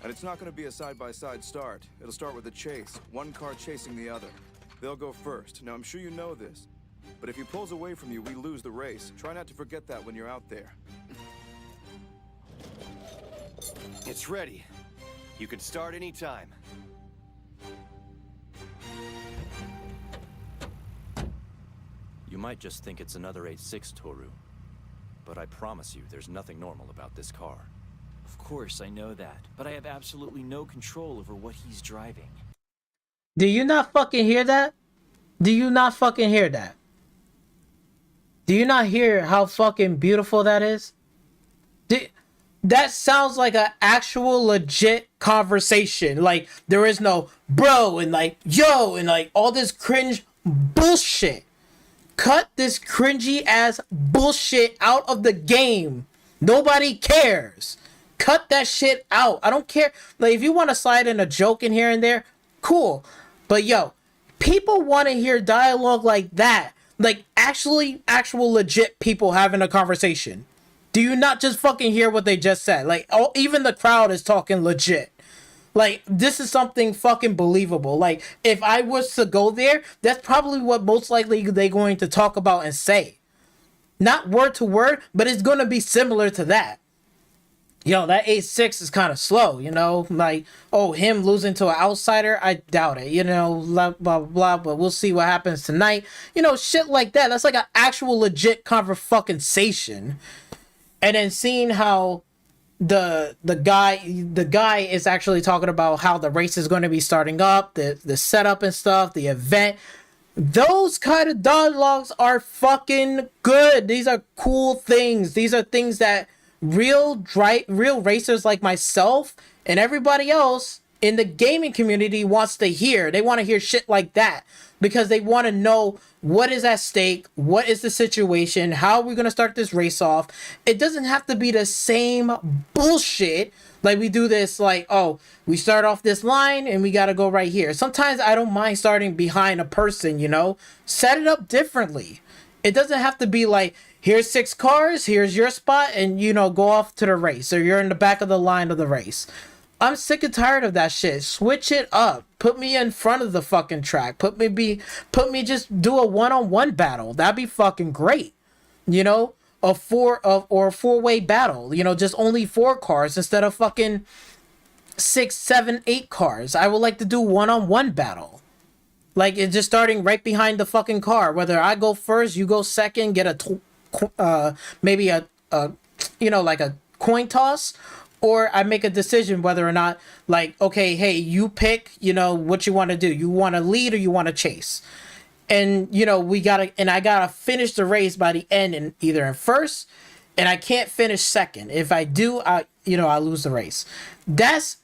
Speaker 11: And it's not going to be a side-by-side start. It'll start with a chase, one car chasing the other. They'll go first. Now, I'm sure you know this. But if he pulls away from you, we lose the race. Try not to forget that when you're out there.
Speaker 9: It's ready. You can start any time.
Speaker 12: You might just think it's another 8-6, Toru. But I promise you, there's nothing normal about this car.
Speaker 10: Of course, I know that, but I have absolutely no control over what he's driving.
Speaker 1: Do you not fucking hear that? Do you not fucking hear that? Do you not hear how fucking beautiful that is? That sounds like an actual legit conversation. Like, there is no bro and like yo and like all this cringe bullshit. Cut this cringy ass bullshit out of the game. Nobody cares. Cut that shit out. I don't care. Like, if you want to slide in a joke in here and there, cool. But yo, people want to hear dialogue like that. Like, actual legit people having a conversation. Do you not just fucking hear what they just said? Like, even the crowd is talking legit. Like, this is something fucking believable. Like, if I was to go there, that's probably what most likely they're going to talk about and say. Not word to word, but it's going to be similar to that. Yo, that 8-6 is kind of slow, you know? Like, oh, him losing to an outsider? I doubt it, you know? Blah, blah, blah, but we'll see what happens tonight. You know, shit like that. That's like an actual legit conversation. And then seeing how the guy is actually talking about how the race is going to be starting up, the setup and stuff, the event. Those kind of dialogues are fucking good. These are cool things. These are things that real racers like myself and everybody else in the gaming community wants to hear. They want to hear shit like that because they want to know what is at stake, what is the situation, how are we going to start this race off. It doesn't have to be the same bullshit like we do this, like, oh, we start off this line and we got to go right here. Sometimes I don't mind starting behind a person, you know, set it up differently. It doesn't have to be like, here's 6 cars, here's your spot, and, you know, go off to the race, or you're in the back of the line of the race. I'm sick and tired of that shit. Switch it up. Put me in front of the fucking track. Put me just do a one-on-one battle. That'd be fucking great. You know, a four-way battle. You know, just only 4 cars instead of fucking 6, 7, 8 cars. I would like to do one-on-one battle. Like, it's just starting right behind the fucking car. Whether I go first, you go second, get maybe a you know, like a coin toss, or I make a decision whether or not, like, okay, hey, you pick, you know, what you want to do. You want to lead or you want to chase. And, you know, I gotta finish the race by the end, and either in first, and I can't finish second. If I do, I lose the race. That's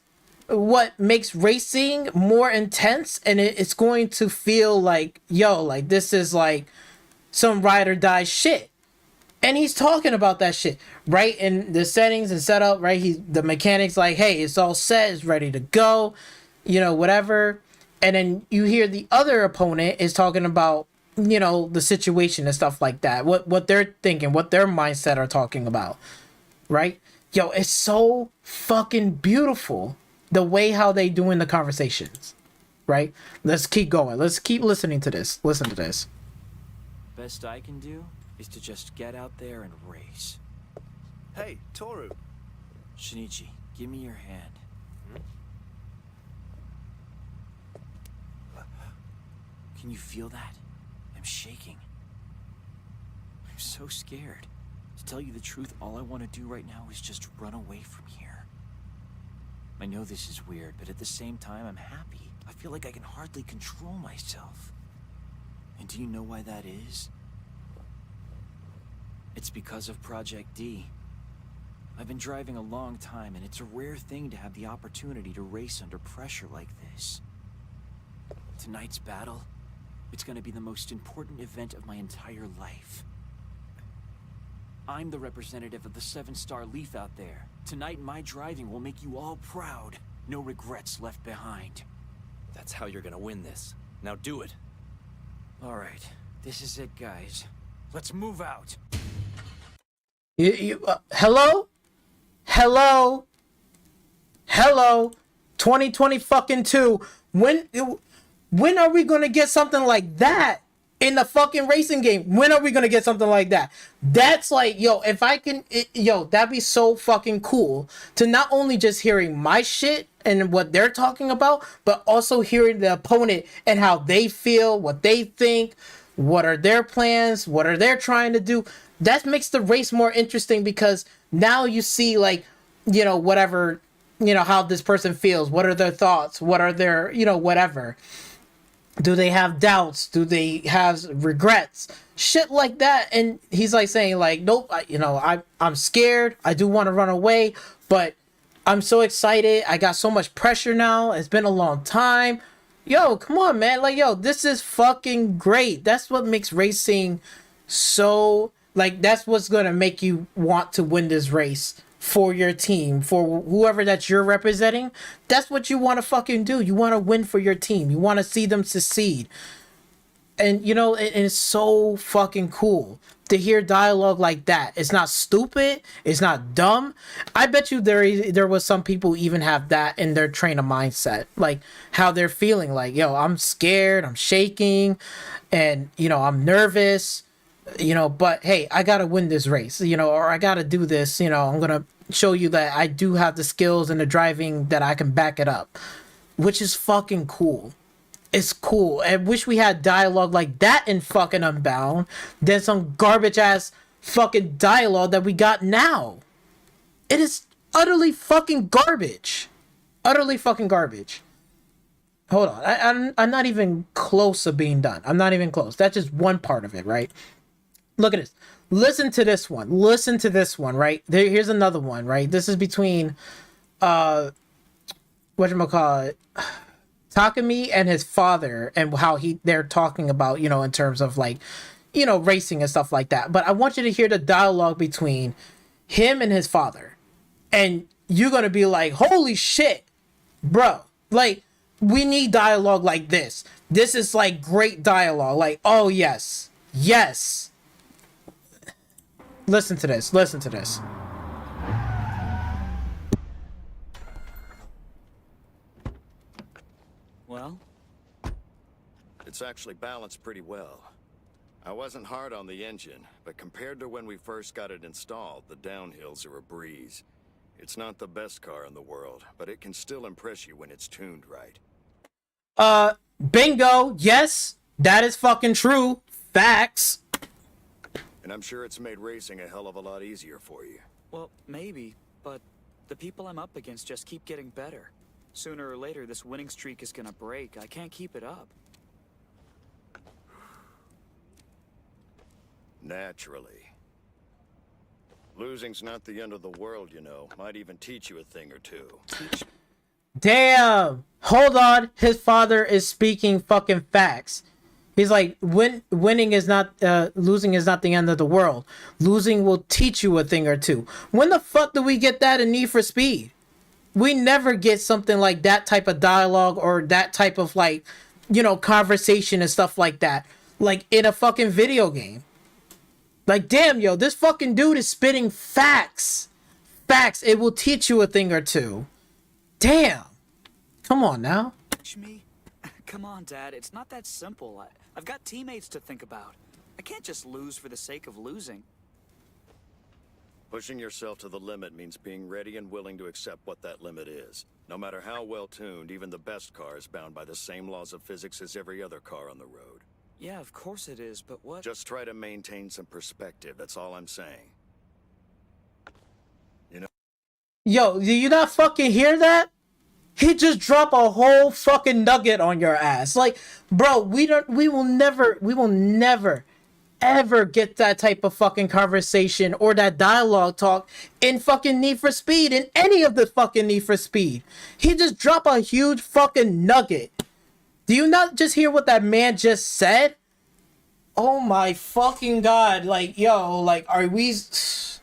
Speaker 1: what makes racing more intense, and it's going to feel like, yo, like this is like some ride or die shit. And he's talking about that shit, right? In the settings and setup, right? The mechanics like, hey, it's all set, it's ready to go, you know, whatever. And then you hear the other opponent is talking about, you know, the situation and stuff like that. What they're thinking, what their mindset are talking about, right? Yo, it's so fucking beautiful the way how they doing the conversations, right? Let's keep going. Let's keep listening to this. Listen to this.
Speaker 10: Best I can do is to just get out there and race.
Speaker 11: Hey, Toru.
Speaker 10: Shinichi, give me your hand. Can you feel that? I'm shaking. I'm so scared. To tell you the truth, all I want to do right now is just run away from here. I know this is weird, but at the same time, I'm happy. I feel like I can hardly control myself. And do you know why that is? It's because of Project D. I've been driving a long time, and it's a rare thing to have the opportunity to race under pressure like this. Tonight's battle, it's gonna be the most important event of my entire life. I'm the representative of the 7-star Leaf out there. Tonight, my driving will make you all proud. No regrets left behind.
Speaker 12: That's how you're gonna win this. Now do it.
Speaker 10: All right, this is it, guys. Let's move out.
Speaker 1: Hello? 2020 fucking 2. When are we gonna get something like that in the fucking racing game? When are we gonna get something like that? That's like, yo, if I can, that'd be so fucking cool to not only just hearing my shit and what they're talking about, but also hearing the opponent and how they feel, what they think, what are their plans, what are they trying to do. That makes the race more interesting because now you see, like, you know, whatever, you know, how this person feels, what are their thoughts, what are their, you know, whatever. Do they have doubts? Do they have regrets? Shit like that. And he's like saying like, nope, I'm scared. I do want to run away, but I'm so excited. I got so much pressure now. It's been a long time. Yo, come on, man. Like, yo, this is fucking great. That's what makes racing so, like, that's what's going to make you want to win this race for your team, for whoever that you're representing. That's what you want to fucking do. You want to win for your team. You want to see them succeed. And, you know, it's so fucking cool to hear dialogue like that. It's not stupid. It's not dumb. I bet you there was some people even have that in their trainer mindset. Like, how they're feeling like, yo, I'm scared, I'm shaking, and, you know, I'm nervous, you know, but hey, I gotta win this race, you know, or I gotta do this, you know, I'm gonna show you that I do have the skills and the driving that I can back it up, which is fucking cool. It's cool. I wish we had dialogue like that in fucking Unbound than some garbage ass fucking dialogue that we got now. It is utterly fucking garbage. Utterly fucking garbage. Hold on. I'm not even close to being done. I'm not even close. That's just one part of it, right? Look at this. Listen to this one. Listen to this one, right? Here's another one, right? This is between whatchamacallit, Takumi and his father, and how they're talking about, you know, in terms of like, you know, racing and stuff like that. But I want you to hear the dialogue between him and his father. And you're gonna be like, holy shit, bro. Like, we need dialogue like this. This is like great dialogue. Like, oh yes. Yes. Listen to this. Listen to this.
Speaker 10: Well?
Speaker 13: It's actually balanced pretty well. I wasn't hard on the engine, but compared to when we first got it installed, the downhills are a breeze. It's not the best car in the world, but it can still impress you when it's tuned right.
Speaker 1: Bingo. Yes, that is fucking true. Facts.
Speaker 13: And I'm sure it's made racing a hell of a lot easier for you.
Speaker 10: Well, maybe, but The people I'm up against just keep getting better. Sooner or later, this winning streak is gonna break. I can't keep it up.
Speaker 13: Naturally. Losing's not the end of the world, you know. Might even teach you a thing or two.
Speaker 1: Damn. Hold on. His father is speaking fucking facts. He's like, winning is not, losing is not the end of the world. Losing will teach you a thing or two. When the fuck do we get that in Need for Speed? We never get something like that type of dialogue or that type of, like, you know, conversation and stuff like that. Like, in a fucking video game. Like, damn, yo, this fucking dude is spitting facts. Facts. It will teach you a thing or two. Damn. Come on now.
Speaker 10: Me? Come on, Dad. It's not that simple. I've got teammates to think about. I can't just lose for the sake of losing.
Speaker 13: Pushing yourself to the limit means being ready and willing to accept what that limit is. No matter how well tuned, even the best car is bound by the same laws of physics as every other car on the road.
Speaker 10: Yeah, of course it is, but what?
Speaker 13: Just try to maintain some perspective, that's all I'm saying. You know?
Speaker 1: Yo, do you not fucking hear that? He just dropped a whole fucking nugget on your ass. Like, bro, we will never, ever get that type of fucking conversation or that dialogue talk in fucking Need for Speed, in any of the fucking Need for Speed. He just dropped a huge fucking nugget. Do you not just hear what that man just said? Oh my fucking god. Like, yo, like, are we...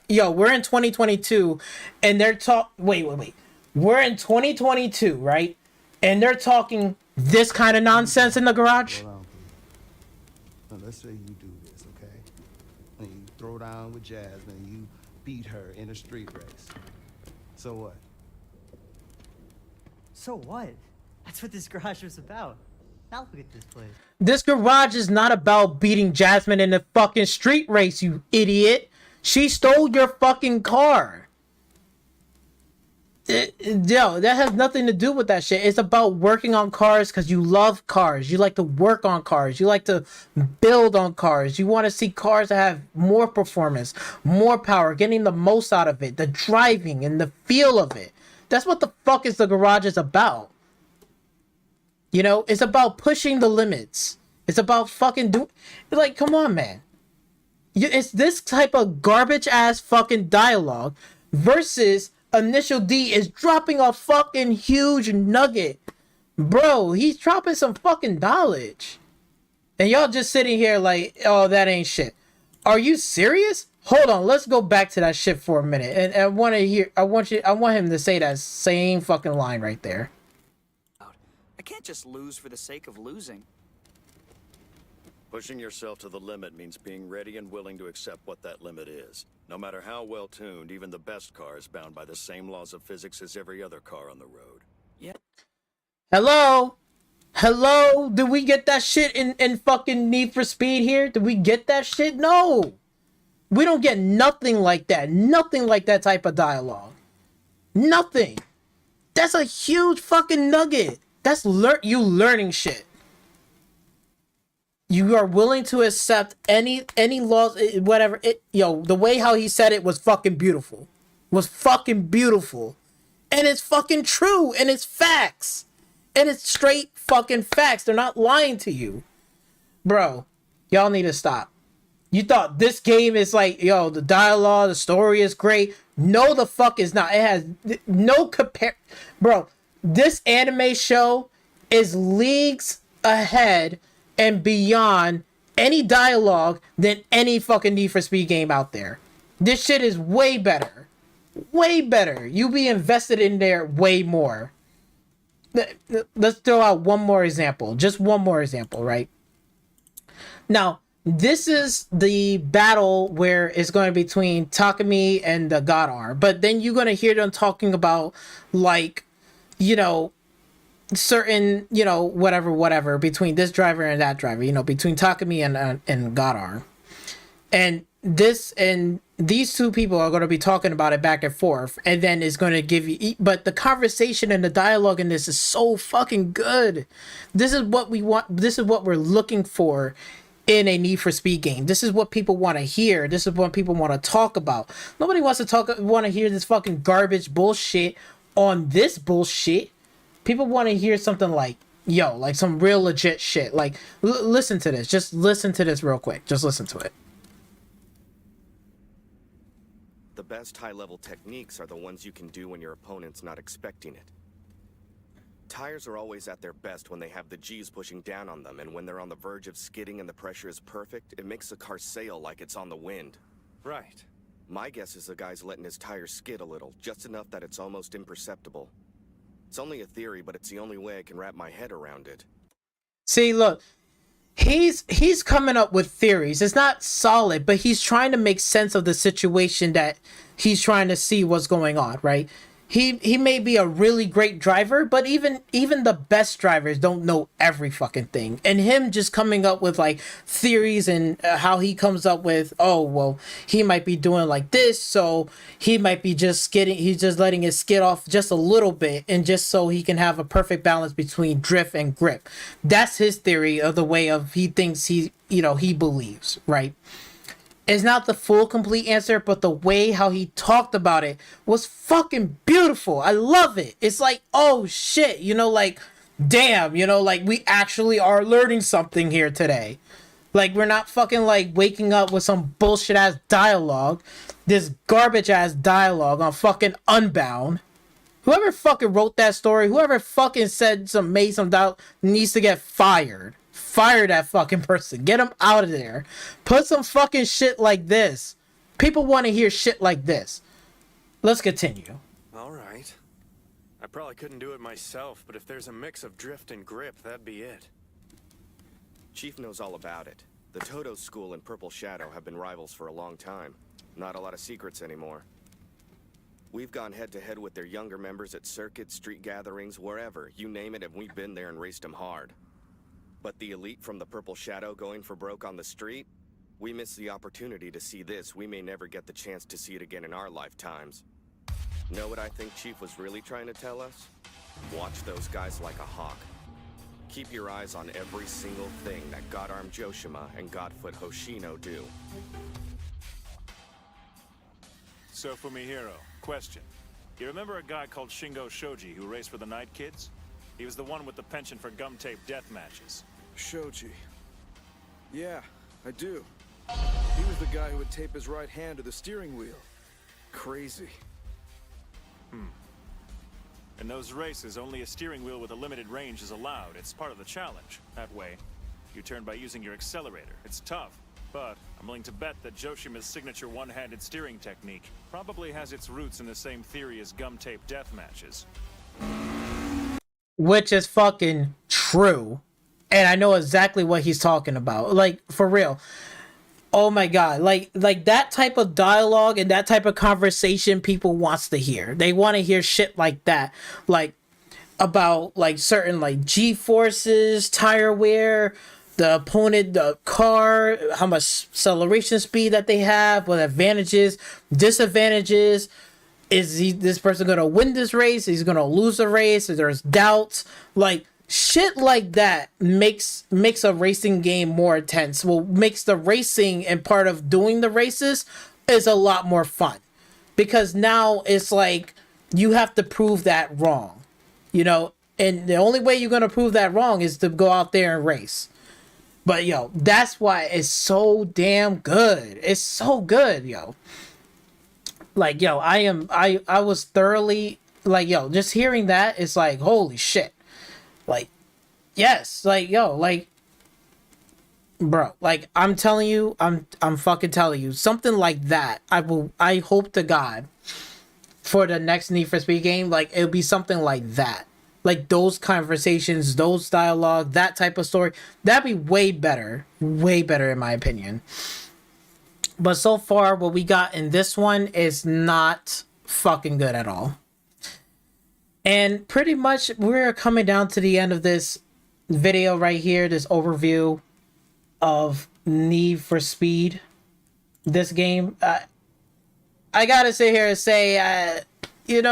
Speaker 1: Yo, we're in 2022, and they're wait. We're in 2022, right? And they're talking this kind of nonsense in the garage?
Speaker 6: Hold on, please. Now, let's say you do this, okay? And you throw down with Jasmine and you beat her in a street race. So what?
Speaker 3: So what? That's what this garage was about. Now look at this place.
Speaker 1: This garage is not about beating Jasmine in a fucking street race, you idiot. She stole your fucking car. Yo, that has nothing to do with that shit. It's about working on cars because you love cars. You like to work on cars. You like to build on cars. You want to see cars that have more performance, more power, getting the most out of it, the driving and the feel of it. That's what the fuck is the garage is about. You know, it's about pushing the limits. It's about fucking like, come on, man. It's this type of garbage ass fucking dialogue versus Initial D is dropping a fucking huge nugget. Bro, he's dropping some fucking knowledge. And y'all just sitting here like, oh, that ain't shit. Are you serious? Hold on, let's go back to that shit for a minute. And I want him to say that same fucking line right there.
Speaker 10: I can't just lose for the sake of losing.
Speaker 13: Pushing yourself to the limit means being ready and willing to accept what that limit is. No matter how well tuned, even the best car is bound by the same laws of physics as every other car on the road.
Speaker 10: Yeah.
Speaker 1: Hello? Hello? Did we get that shit in fucking Need for Speed here? Did we get that shit? No. We don't get nothing like that. Nothing like that type of dialogue. Nothing. That's a huge fucking nugget. That's you learning shit. You are willing to accept any laws, whatever. Yo, the way how he said it was fucking beautiful. Was fucking beautiful. And it's fucking true. And it's facts. And it's straight fucking facts. They're not lying to you. Bro, y'all need to stop. You thought this game is like, yo, the dialogue, the story is great. No, the fuck is not. It has no compare. Bro, this anime show is leagues ahead and beyond any dialogue than any fucking Need for Speed game out there. This shit is way better. Way better. You be invested in there way more. Let's throw out one more example. Just one more example, right? Now, this is the battle where it's going to be between Takumi and the God Arm. But then you're going to hear them talking about, like, you know, certain, you know, whatever between this driver and that driver, you know, between Takumi and God Arm. And these two people are going to be talking about it back and forth, and then it's going to give you, but the conversation and the dialogue in this is so fucking good. This is what we want. This is what we're looking for in a Need for Speed game. This is what people want to hear. This is what people want to talk about. Nobody wants to want to hear this fucking garbage bullshit on this bullshit. People want to hear something like, yo, like some real legit shit. Like, listen to this. Just listen to this real quick. Just listen to it.
Speaker 14: The best high-level techniques are the ones you can do when your opponent's not expecting it. Tires are always at their best when they have the G's pushing down on them, and when they're on the verge of skidding and the pressure is perfect, it makes the car sail like it's on the wind.
Speaker 11: Right.
Speaker 14: My guess is the guy's letting his tires skid a little, just enough that it's almost imperceptible. It's only a theory, but it's the only way I can wrap my head around it.
Speaker 1: See, look, he's coming up with theories. It's not solid, but he's trying to make sense of the situation that he's trying to see what's going on, right? He may be a really great driver, but even the best drivers don't know every fucking thing. And him just coming up with like theories and how he comes up with, oh, well, he might be doing like this, so he might be just skidding. He's just letting it skid off just a little bit, and just so he can have a perfect balance between drift and grip. That's his theory of the way of he thinks he believes, right? It's not the full complete answer, but the way how he talked about it was fucking beautiful. I love it. It's like, oh shit, like, damn, like we actually are learning something here today. Like, we're not fucking like waking up with some bullshit ass dialogue, this garbage ass dialogue on fucking Unbound. Whoever fucking wrote that story, whoever fucking made some doubt needs to get fired. Fire that fucking person. Get him out of there. Put some fucking shit like this. People want to hear shit like this. Let's continue.
Speaker 15: All right. I probably couldn't do it myself, but if there's a mix of drift and grip, that'd be it.
Speaker 14: Chief knows all about it. The Toto School and Purple Shadow have been rivals for a long time. Not a lot of secrets anymore. We've gone head-to-head with their younger members at circuits, street gatherings, wherever. You name it, and we've been there and raced them hard. But the elite from the Purple Shadow going for broke on the street? We missed the opportunity to see this. We may never get the chance to see it again in our lifetimes. Know what I think Chief was really trying to tell us? Watch those guys like a hawk. Keep your eyes on every single thing that God-Armed Joshima and Godfoot Hoshino do.
Speaker 15: So Fumihiro, question. You remember a guy called Shingo Shoji who raced for the Night Kids? He was the one with the penchant for gum-tape death matches.
Speaker 11: Shoji. Yeah, I do. He was the guy who would tape his right hand to the steering wheel. Crazy.
Speaker 15: In those races, only a steering wheel with a limited range is allowed. It's part of the challenge. That way, you turn by using your accelerator. It's tough, but I'm willing to bet that Joshima's signature one-handed steering technique probably has its roots in the same theory as gum-tape death matches.
Speaker 1: Which is fucking true. And I know exactly what he's talking about. Like, for real. Oh my god. Like that type of dialogue and that type of conversation people wants to hear. They want to hear shit like that. Like, about, like, certain, like, G-forces, tire wear, the opponent, the car, how much acceleration speed that they have, what advantages, disadvantages. Is this person gonna win this race? Is he gonna lose the race? Is there's doubts? Like, shit like that makes a racing game more intense. Well, makes the racing and part of doing the races is a lot more fun. Because now it's like you have to prove that wrong. And the only way you're gonna prove that wrong is to go out there and race. But yo, that's why it's so damn good. It's so good, yo. Like, yo, I was thoroughly, like, yo, just hearing that, it's like, holy shit. Like, yes, like, yo, like, bro, like, I'm telling you, I'm fucking telling you, something like that, I hope to God, for the next Need for Speed game, like, it'll be something like that. Like, those conversations, those dialogue, that type of story, that'd be way better in my opinion. But so far, what we got in this one is not fucking good at all. And pretty much, we're coming down to the end of this video right here, this overview of Need for Speed, this game. I gotta sit here and say, it's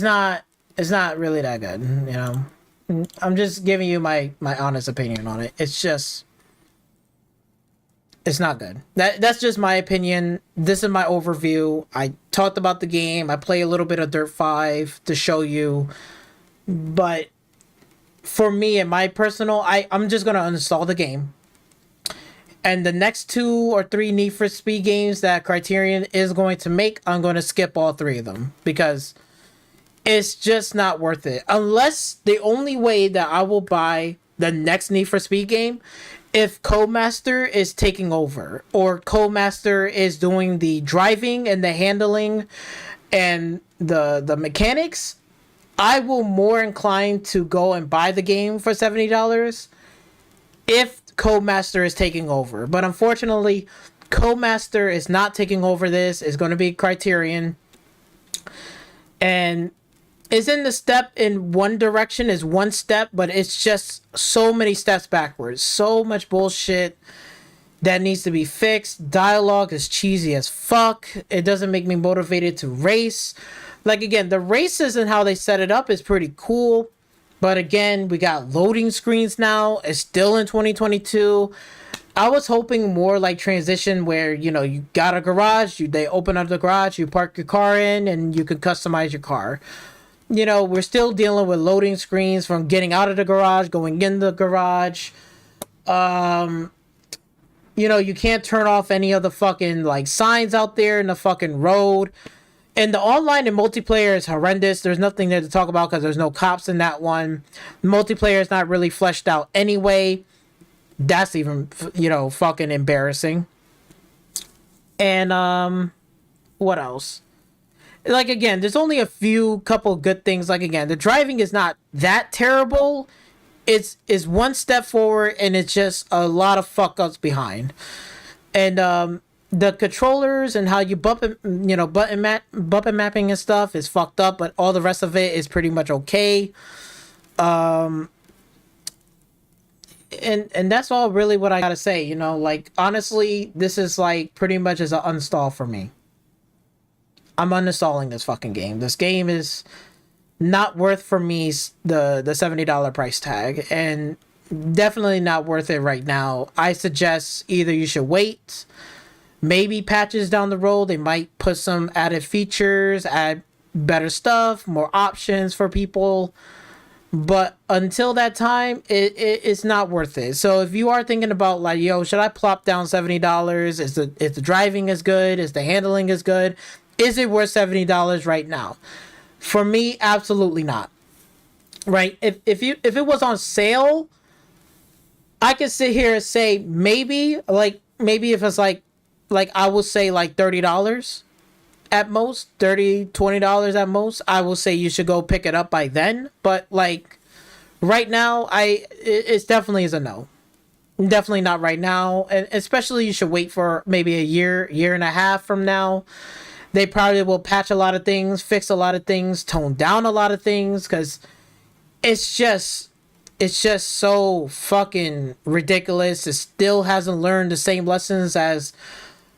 Speaker 1: not really that good, I'm just giving you my honest opinion on it. It's just, it's not good. That's just my opinion. This is my overview. I talked about the game. I play a little bit of Dirt 5 to show you, but for me and my personal, I'm just gonna uninstall the game. And the next 2 or 3 Need for Speed games that Criterion is going to make, I'm going to skip all 3 of them because it's just not worth it. Unless the only way that I will buy the next Need for Speed game, if Codemaster is taking over or Codemaster is doing the driving and the handling and the mechanics, I will more inclined to go and buy the game for $70 if Codemaster is taking over. But unfortunately, Codemaster is not taking over this. It's going to be Criterion. And is in the step in one direction is one step, but it's just so many steps backwards. So much bullshit that needs to be fixed. Dialogue is cheesy as fuck. It doesn't make me motivated to race. Like, again, the races and how they set it up is pretty cool. But again, we got loading screens now. It's still in 2022. I was hoping more like Transition where, you know, you got a garage, they open up the garage, you park your car in, and you can customize your car. You know, we're still dealing with loading screens from getting out of the garage, going in the garage. You know, you can't turn off any of the fucking, like, signs out there in the fucking road. And the online and multiplayer is horrendous. There's nothing there to talk about because there's no cops in that one. Multiplayer is not really fleshed out anyway. That's even, you know, fucking embarrassing. And, what else? Like, again, there's only a couple good things. Like, again, the driving is not that terrible. It's one step forward, and it's just a lot of fuck-ups behind. And, the controllers and how you button mapping and stuff is fucked up, but all the rest of it is pretty much okay. And that's all really what I gotta say, you know, like, honestly, this is like pretty much as an uninstall for me. I'm uninstalling this fucking game. This game is not worth for me the $70 price tag, and definitely not worth it right now. I suggest either you should wait. Maybe patches down the road, they might put some added features, add better stuff, more options for people. But until that time, it's not worth it. So if you are thinking about, like, yo, should I plop down $70? Is the driving is good? Is the handling is good? Is it worth $70 right now? For me, absolutely not. Right? If it was on sale, I could sit here and say maybe if it's like I will say like $30 at most, $20 at most, I will say you should go pick it up by then. But like right now, it's definitely is a no. Definitely not right now. And especially you should wait for maybe a year and a half from now. They probably will patch a lot of things, fix a lot of things, tone down a lot of things, because it's just so fucking ridiculous. It still hasn't learned the same lessons as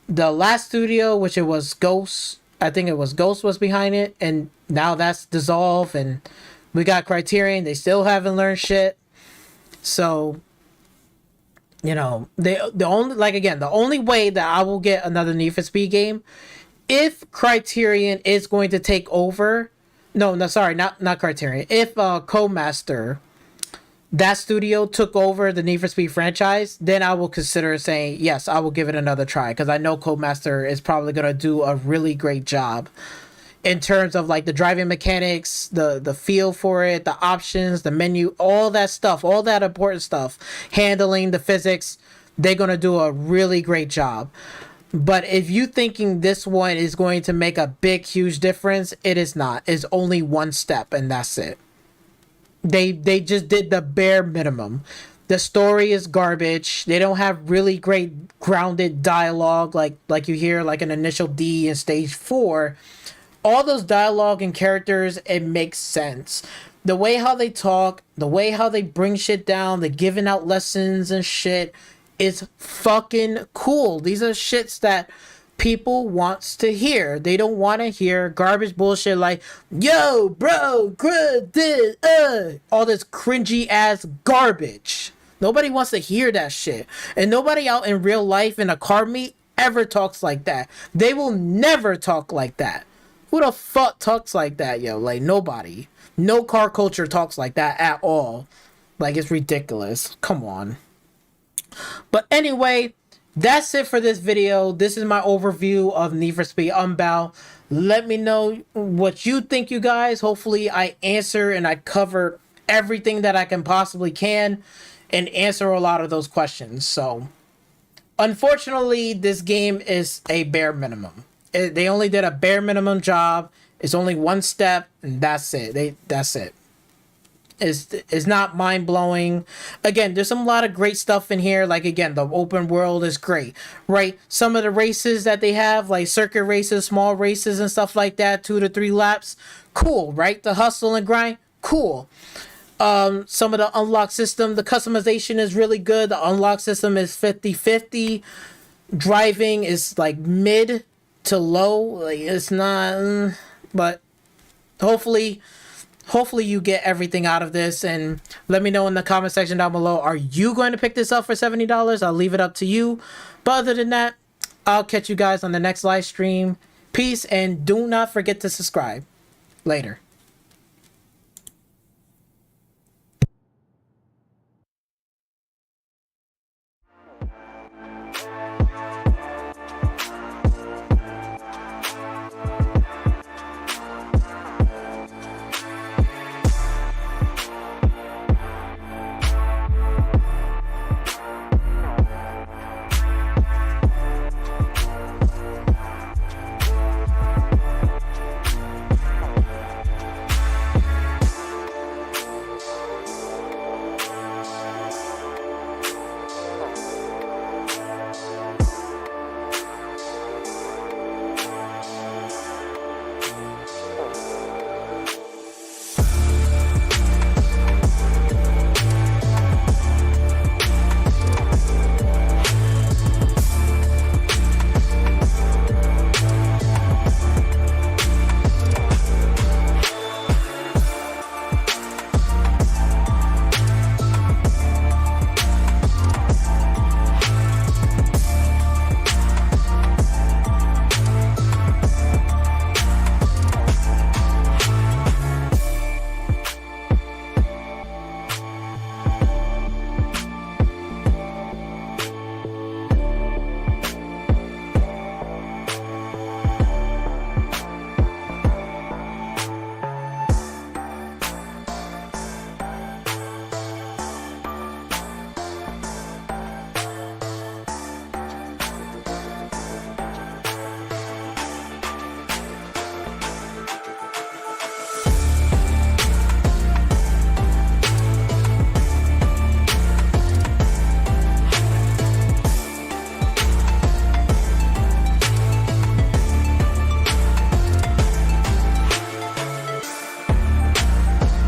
Speaker 1: the last studio, which it was Ghost. I think it was Ghost was behind it, and now that's dissolved, and we got Criterion. They still haven't learned shit. So, you know, the only way that I will get another Need for Speed game, if Criterion is going to take over. No, sorry, not Criterion. If Codemaster, that studio, took over the Need for Speed franchise, then I will consider saying, yes, I will give it another try. Because I know Codemaster is probably going to do a really great job in terms of like the driving mechanics, the feel for it, the options, the menu, all that stuff, all that important stuff, handling, the physics. They're going to do a really great job. But if you thinking this one is going to make a big, huge difference, it is not. It's only one step, and that's it. They just did the bare minimum. The story is garbage. They don't have really great grounded dialogue like you hear like in Initial D and Stage 4. All those dialogue and characters, it makes sense. The way how they talk, the way how they bring shit down, the giving out lessons and shit is fucking cool. These are shits that people wants to hear. They don't want to hear garbage bullshit like, yo, bro, good, all this cringy ass garbage. Nobody wants to hear that shit. And nobody out in real life in a car meet ever talks like that. They will never talk like that. Who the fuck talks like that, yo? Like, nobody. No car culture talks like that at all. Like, it's ridiculous. Come on. But anyway, that's it for this video. This is my overview of Need for Speed Unbound. Let me know what you think, you guys. Hopefully I answer and I cover everything that I can possibly can and answer a lot of those questions. So unfortunately, this game is a bare minimum. They only did a bare minimum job. It's only one step, and that's it. That's it. It's not mind-blowing. Again, there's some lot of great stuff in here. Like, again, the open world is great, right? Some of the races that they have, like circuit races, small races and stuff like that, 2 to 3 laps, cool, right? The hustle and grind, cool. Some of the unlock system, the customization is really good. The unlock system is 50-50. Driving is like mid to low. Like, it's not, but hopefully you get everything out of this, and let me know in the comment section down below, are you going to pick this up for $70? I'll leave it up to you. But other than that, I'll catch you guys on the next live stream. Peace, and do not forget to subscribe. Later.